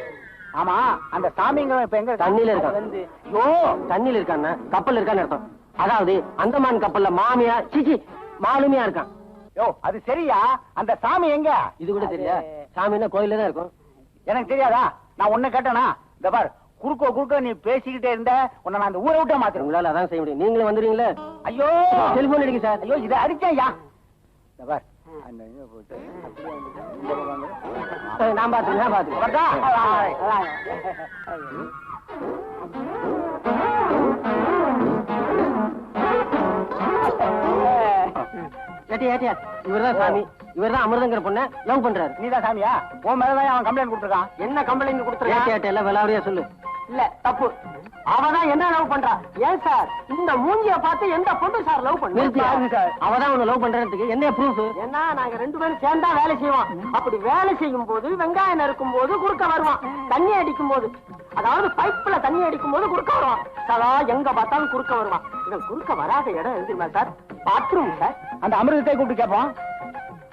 ஆமா, அந்த சாமிங்க இப்ப எங்க? தண்ணியில இருக்கான். யோ, தண்ணியில இருக்கான்னு கப்பல் இருக்கான்னு அர்த்தம். அதாவது அந்தமான் கப்பல்ல மாமியா சிச்சி மாலுமியா இருக்கான். யோ, அது சரியா? அந்த சாமி எங்க? இது கூட தெரியா? சாமின்னா கோயில்ல தான் இருக்கும். எனக்கு தெரியாதா? நான் ஒண்ணு கேட்டேனா? இந்த பார், குறுக்க நீ பேசிக்கிட்டே இருந்த உன்னை நான் அந்த ஊரை விட்டே மாத்திரம். உங்களால அதான் செய்ய முடியும். நீங்களும் வந்துடுவீங்களே. ஐயோ, செல்போன் அடிக்க சார். ஐயோ, இதை அடிச்சேயா? இந்த பார், நான் பாத்துக்கிறேன். இவர்தான் சாமி. இவர்தான் அமிர்தங்கிற பொண்ணு லவ் பண்றாரு. நீதான் சாமியா? உன் மேலதான் அவன் கம்ப்ளைண்ட் கொடுத்துருக்கான். என்ன கம்ப்ளைண்ட் கொடுத்துருக்கான்? எல்லாம் விளாவரியா சொல்லு. இல்ல தப்பு, அவதான் என்ன லவ் பண்றா. ஏன் சார் இந்த மூஞ்சிய பார்த்து எந்த பொண்ணு சார் லவ் பண்ணு? அவதான் உன்னை லவ் பண்றதுக்கு என்ன ப்ரூஃப்? ஏன்னா நாங்க 2 பேரும் சேர்ந்தா வேலை செய்வோம். அப்படி வேலை செய்யும் போது வெங்காயம் நறுக்கும் போது குறுக்க வருவான். தண்ணி அடிக்கும் போது, அதாவது பைப்ல தண்ணி அடிக்கும் போது குறுக்க வருவான். சதா எங்க பார்த்தாலும் குறுக்க வருவான். இவன் குறுக்க வராத இடம் எழுதிருமா சார்? Bathroom sir. அந்த அமிர்தத்தை கூப்பிட்டு கேட்போம்.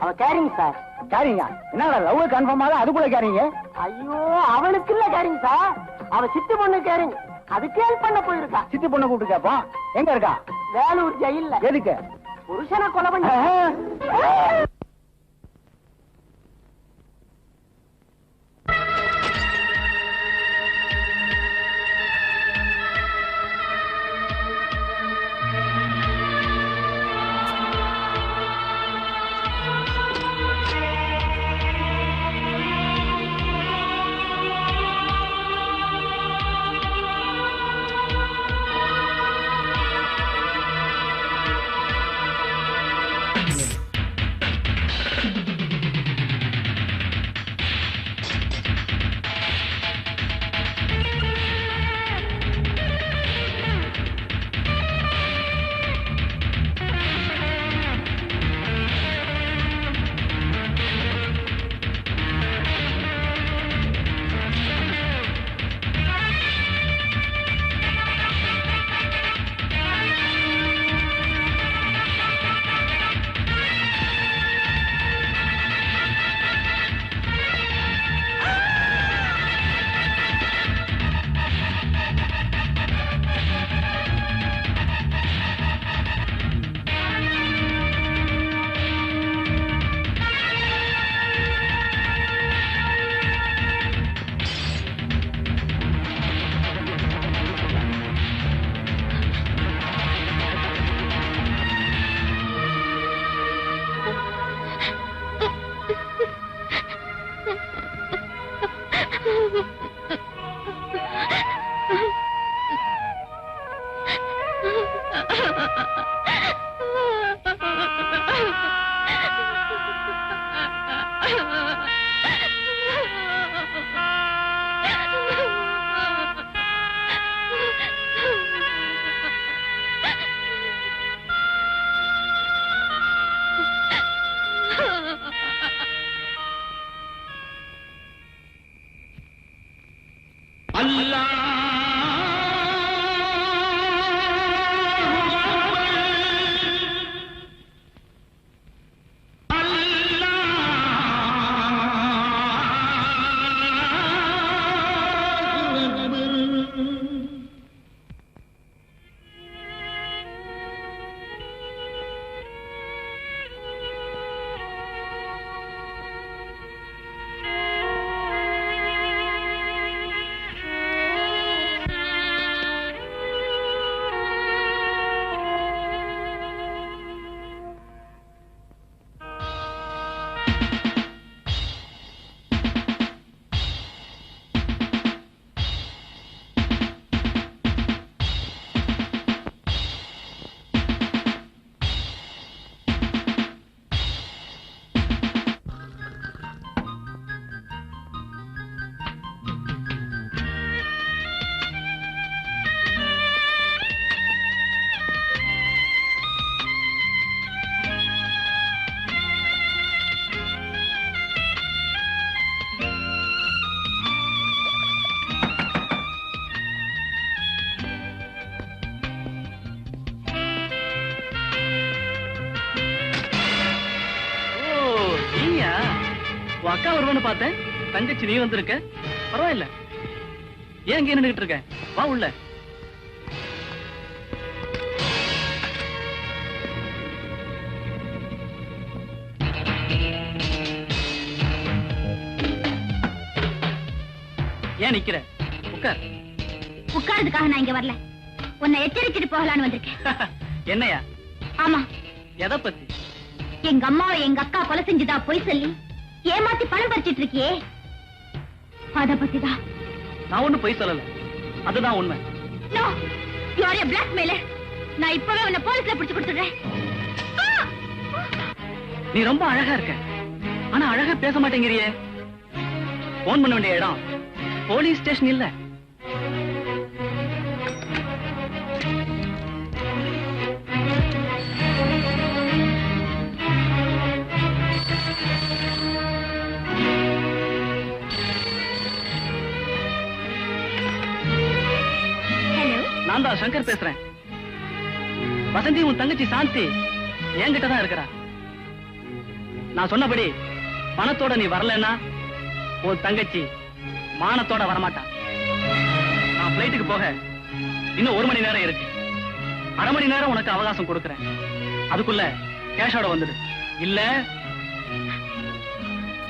அவ கேரிங் சார். கேரிங்க? என்ன லவ் கன்ஃபார்ம் ஆகுது அதுக்குள்ள கேரிங்க? ஐயோ அவனுக்கு இல்ல கேரிங் சார், அவ சித்து பொண்ணு கேரிங். அதுக்கு ஹெல்ப் பண்ண போயிருக்கா. சித்தி பொண்ணு கூப்பிட்டு கேட்போம். எங்க இருக்கா? வேலூர் ஜெயில்ல. எதுக்கு? புருஷனை கொலை பண்ணி. அக்கா வருவான்னு பார்த்தேன், தங்கச்சி நீ வந்திருக்க. பரவாயில்ல, ஏன் இங்க நின்னுகிட்டு இருக்க? வா உள்ள. ஏன் நிக்கிற? உட்கார். உட்கார்றதுக்காக நான் இங்க வரல, உன்னை எச்சரிச்சுட்டு போகலான்னு வந்திருக்கேன். என்னையா? ஆமா. எதை பத்தி? எங்க அம்மாவை எங்க அக்கா கொலை செஞ்சுதா பொய் சொல்லி ஏமாத்தி பணம் பறிச்சிட்டு இருக்கியே, அத பத்திதான். நான் ஒண்ணும் பொய் சொல்லல, அதுதான் உண்மை. No, you are a blackmailer. நான் இப்பவே உன்னை போலீஸ்ல பிடிச்சு கொடுத்துடுறேன். நீ ரொம்ப அழகா இருக்க, ஆனா அழகா பேச மாட்டேங்கிறியே. போன் பண்ண வேண்டிய இடம் போலீஸ் ஸ்டேஷன் இல்ல. நான் தான் சங்கர் பேசுறேன். வசந்தி, உன் தங்கச்சி சாந்தி என்கிட்ட தான் இருக்கிறா. நான் சொன்னபடி பணத்தோட நீ வரலன்னா உன் தங்கச்சி மானத்தோட வரமாட்டா. நான் பிளைட்டுக்கு போக இன்னும் 1 மணி நேரம் இருக்கு. அரை மணி நேரம் உனக்கு அவகாசம் கொடுக்கறேன். அதுக்குள்ள கேஷோட வந்துடு. இல்ல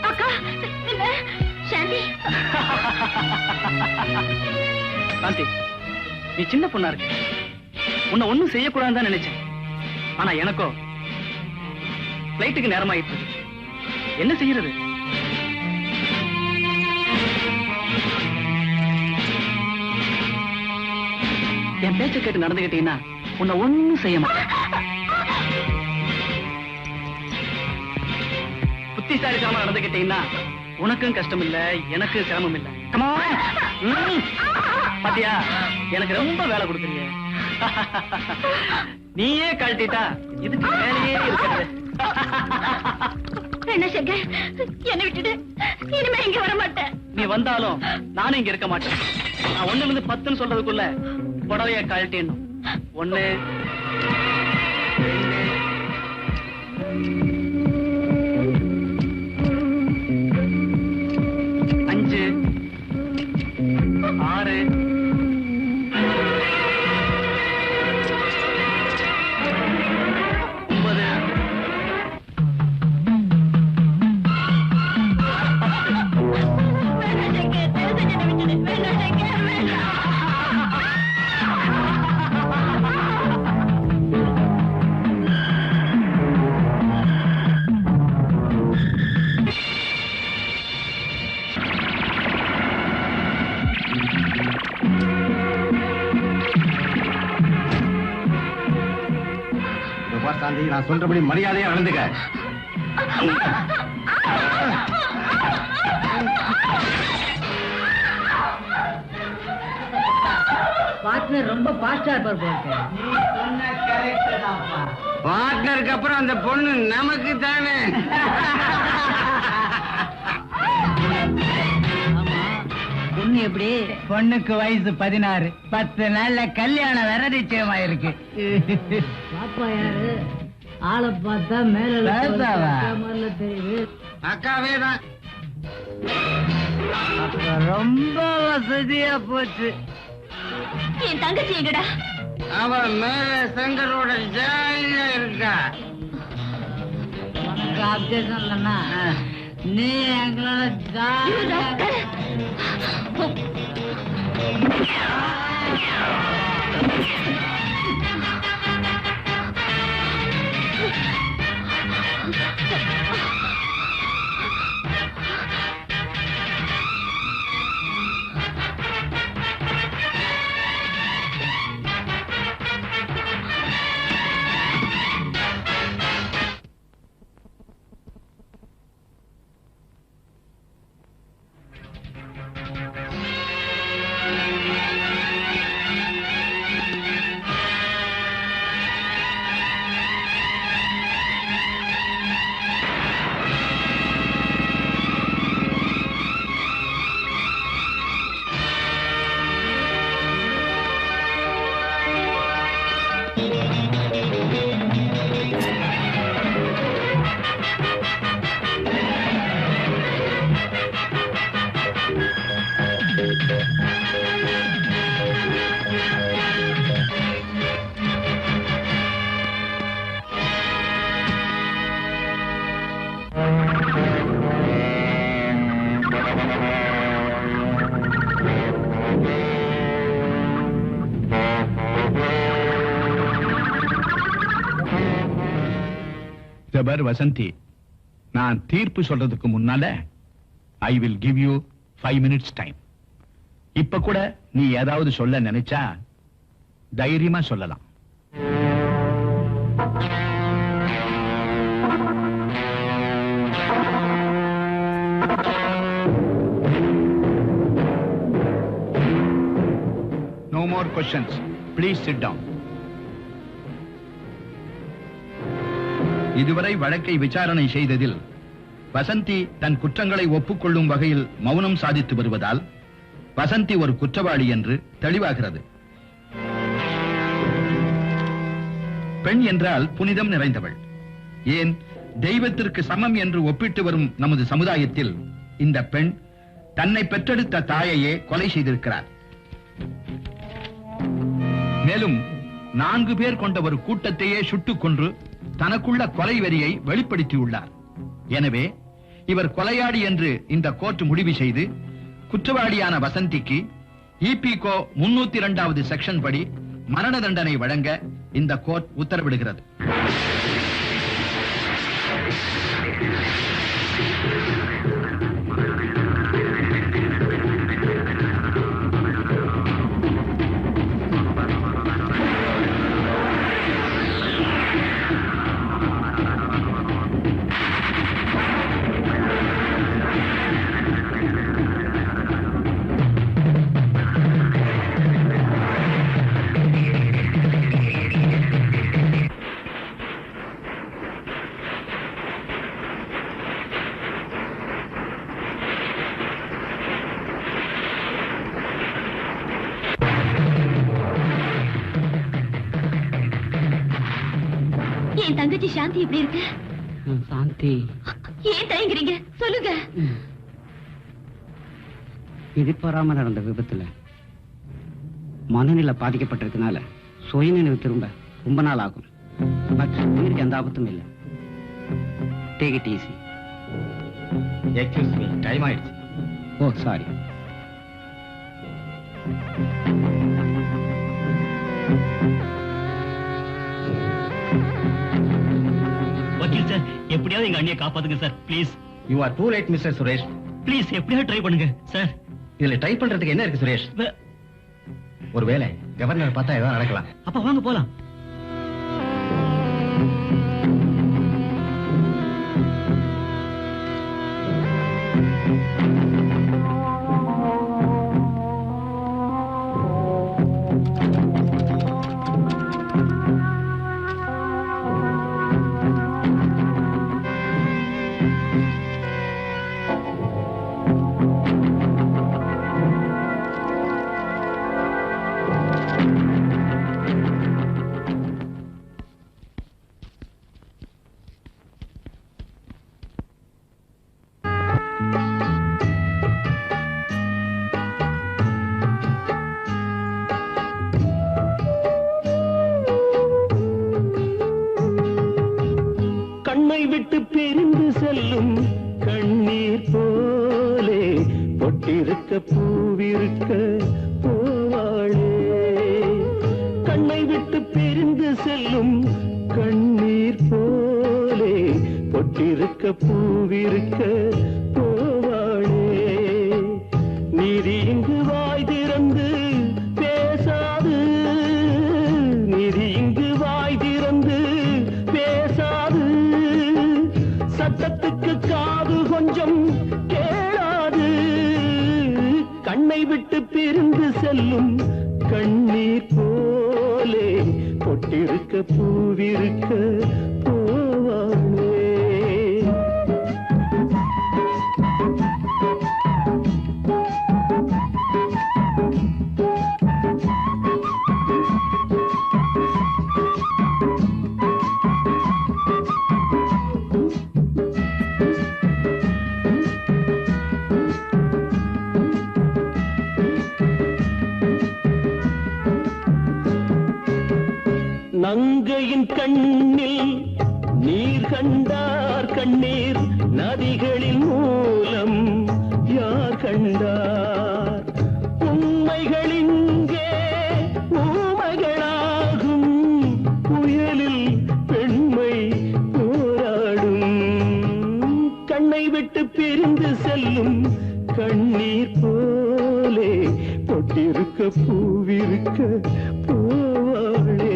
அக்கா, இல்ல சாந்தி. சாந்தி, நீ சின்ன பொண்ணா இருக்கு. உன்னை ஒண்ணும் செய்யக்கூடாதுன்னு தான் நினைச்சேன். ஆனா எனக்கோ பிளைட்டுக்கு நேரமாயிட்டு இருக்கு. என்ன செய்யறது? என் பேச்ச கேட்டு நடந்துகிட்டீங்கன்னா உன்னை ஒண்ணும் செய்ய மாட்டேன். புத்திசாலித்தனமா நடந்துகிட்டீங்கன்னா உனக்கும் கஷ்டம் இல்ல, எனக்கு சிரமம் இல்ல. பாத்தியா, எனக்கு ரொம்ப வேலை கொடுக்குறீங்க. நீயே கழட்டிட்டா இதுக்கு வேலையே இருக்கிறது. என்ன சங்கர், என்ன விட்டுட்டு இனிமே இங்க வர மாட்டேன். நீ வந்தாலும் நானும் இங்க இருக்க மாட்டேன். நான் 1ல இருந்து 10ன்னு சொல்றதுக்குள்ள புடவைய கழட்டிடணும். 1 5 6 சாந்தி, நான் சொல்றபடி மரியாதையா நடந்துக்க. பார்ட்னர் ரொம்ப பாஸ்டா இருப்பார் போல. பார்ட்னருக்கு அப்புறம் அந்த பொண்ணு நமக்கு தானே. பொண்ணு எப்படி? பொண்ணுக்கு வயசு 16. 10 நாள்ல கல்யாணம் வேற நிச்சயமாயிருக்கு. பாப்பா யாரு? ஆளை பார்த்தா மேல தெரியுது. அக்காவே தான். ரொம்ப வசதியா போச்சு. என் தங்கச்சி எங்கடா? அவ மேல சங்கரோட ஜாலியா இருக்கா. உனக்கு அப்டேஷன் இல்லைன்னா நீ எங்களோட ஜாலியா. ஜபர் வசந்தி, நான் தீர்ப்பு சொல்றதுக்கு முன்னால I will give you 5 minutes time. இப்ப கூட நீ ஏதாவது சொல்ல நினைச்சா தைரியமா சொல்லலாம். No more questions. Please sit down. இதுவரை வழக்கை விசாரணை செய்ததில் வசந்தி தன் குற்றங்களை ஒப்புக்கொள்ளும் வகையில் மௌனம் சாதித்து வருவதால் வசந்தி ஒரு குற்றவாளி என்று தெளிவாகிறது. பெண் என்றால் புனிதம் நிறைந்தவள். ஏன் தெய்வத்திற்கு சமம் என்று ஒப்பிட்டு வரும் நமது சமுதாயத்தில் இந்த பெண் தன்னை பெற்றெடுத்த தாயையே கொலை செய்திருக்கிறார். மேலும் 4 பேர் கொண்ட ஒரு கூட்டத்தையே சுட்டுக் கொன்று தனக்குள்ள கொலை வெறியை வெளிப்படுத்தியுள்ளார். எனவே இவர் கொலையாளி என்று இந்த கோர்ட் முடிவு செய்து குற்றவாளியான வசந்திக்கு இபிகோ 302வது செக்ஷன் படி மரண தண்டனை வழங்க இந்த கோர்ட் உத்தரவிடுகிறது. என் தங்கச்சி சாந்தி எப்படி இருக்கு? சாந்தி ஏன் தயங்குறீங்க? சொல்லுங்க. எதிர்பாராம நடந்த விபத்துல மனநிலை பாதிக்கப்பட்டிருக்கனால சுயநினைவு திரும்ப ரொம்ப நாள் ஆகும். பட் உயிருக்கு எந்த ஆபத்தும் இல்லை. Take it easy. Excuse me, time ஆயிடுச்சு. ஓ சாரி. வக்கீல் சார், எப்படியாவது எங்க அண்ணியை காப்பாத்துங்க sir, please. You are too late mister Suresh. Please எப்படியாவது ட்ரை பண்ணுங்க சார். இதுல ட்ரை பண்றதுக்கு என்ன இருக்கு சுரேஷ்? ஒருவேளை கவர்னர் பார்த்தா ஏதாவது நடக்கலாம். அப்ப வாங்க போலாம். கண்ணை விட்டு பிரிந்து செல்லும் கண்ணீர் போலே பொட்டிருக்க பூவிருக்க போவாளே. கண்ணை விட்டு பிரிந்து செல்லும் கண்ணீர் போலே பொட்டிருக்க பூவிருக்க போவாளே. நீதி இங்கு வாய் திறந்து பேசாது, நீதி இங்கு வாய் திறந்து பேசாது, சத்தத்துக்கு காது கொஞ்சம் கேளாது. கண்ணை விட்டு பிரிந்து செல்லும் கண்ணீர் போலே பொட்டிருக்க பூவிருக்க போவாளே. நங்கையின் கண்ணில் நீர் கண்டார் கண்ணீர் நதிகளின் மூலம் யார் கண்டார்? உண்மைகள் இங்கே ஊமைகளாகும், புயலில் பெண்மை போராடும். கண்ணை விட்டு பிரிந்து செல்லும் கண்ணீர் போலே பொட்டிருக்க பூவிருக்க போவாளே.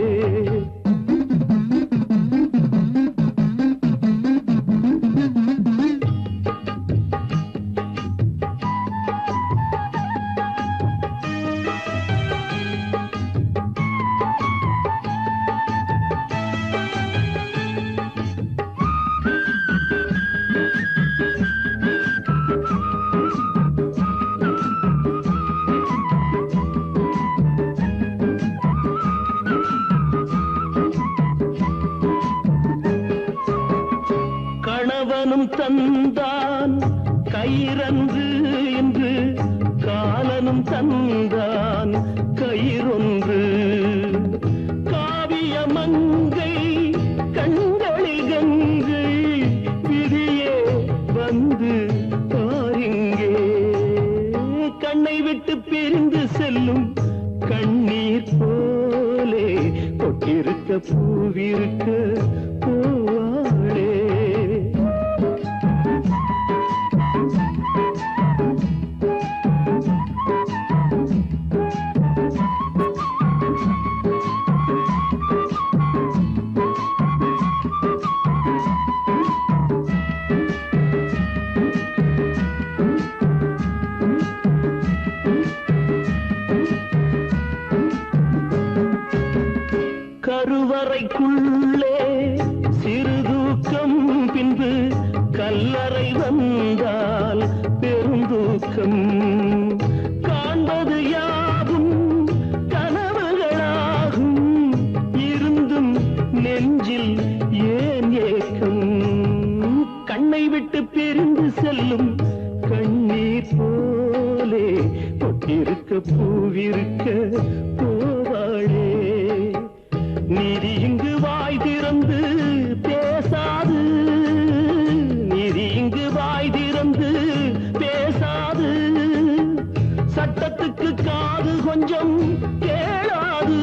ஒன்று என்று காலனும் தந்தான் கயிறொன்று காவிய மங்கை கண்களில் கங்கை விதியே வந்து பாருங்கே கண்ணை விட்டு பிரிந்து செல்லும் கண்ணீர் போலே கொட்டிருக்க பூவிருக்க பூவாளே கருவறைக்குள்ளே சிறுதூக்கம் பின்பு கல்லறை வந்தால் பெருந்தூக்கம் காண்பது யாவும் கனவுகளாகும் இருந்தும் நெஞ்சில் ஏன் ஏக்கம் கண்ணை விட்டு பிரிந்து செல்லும் கண்ணீர் போலே கொட்டிருக்க பூவிருக்க போவாளே நீதி இங்கு வாய் திறந்து பேசாது நீதி இங்கு வாய் திறந்து பேசாது சட்டத்துக்கு காது கொஞ்சம் கேளாது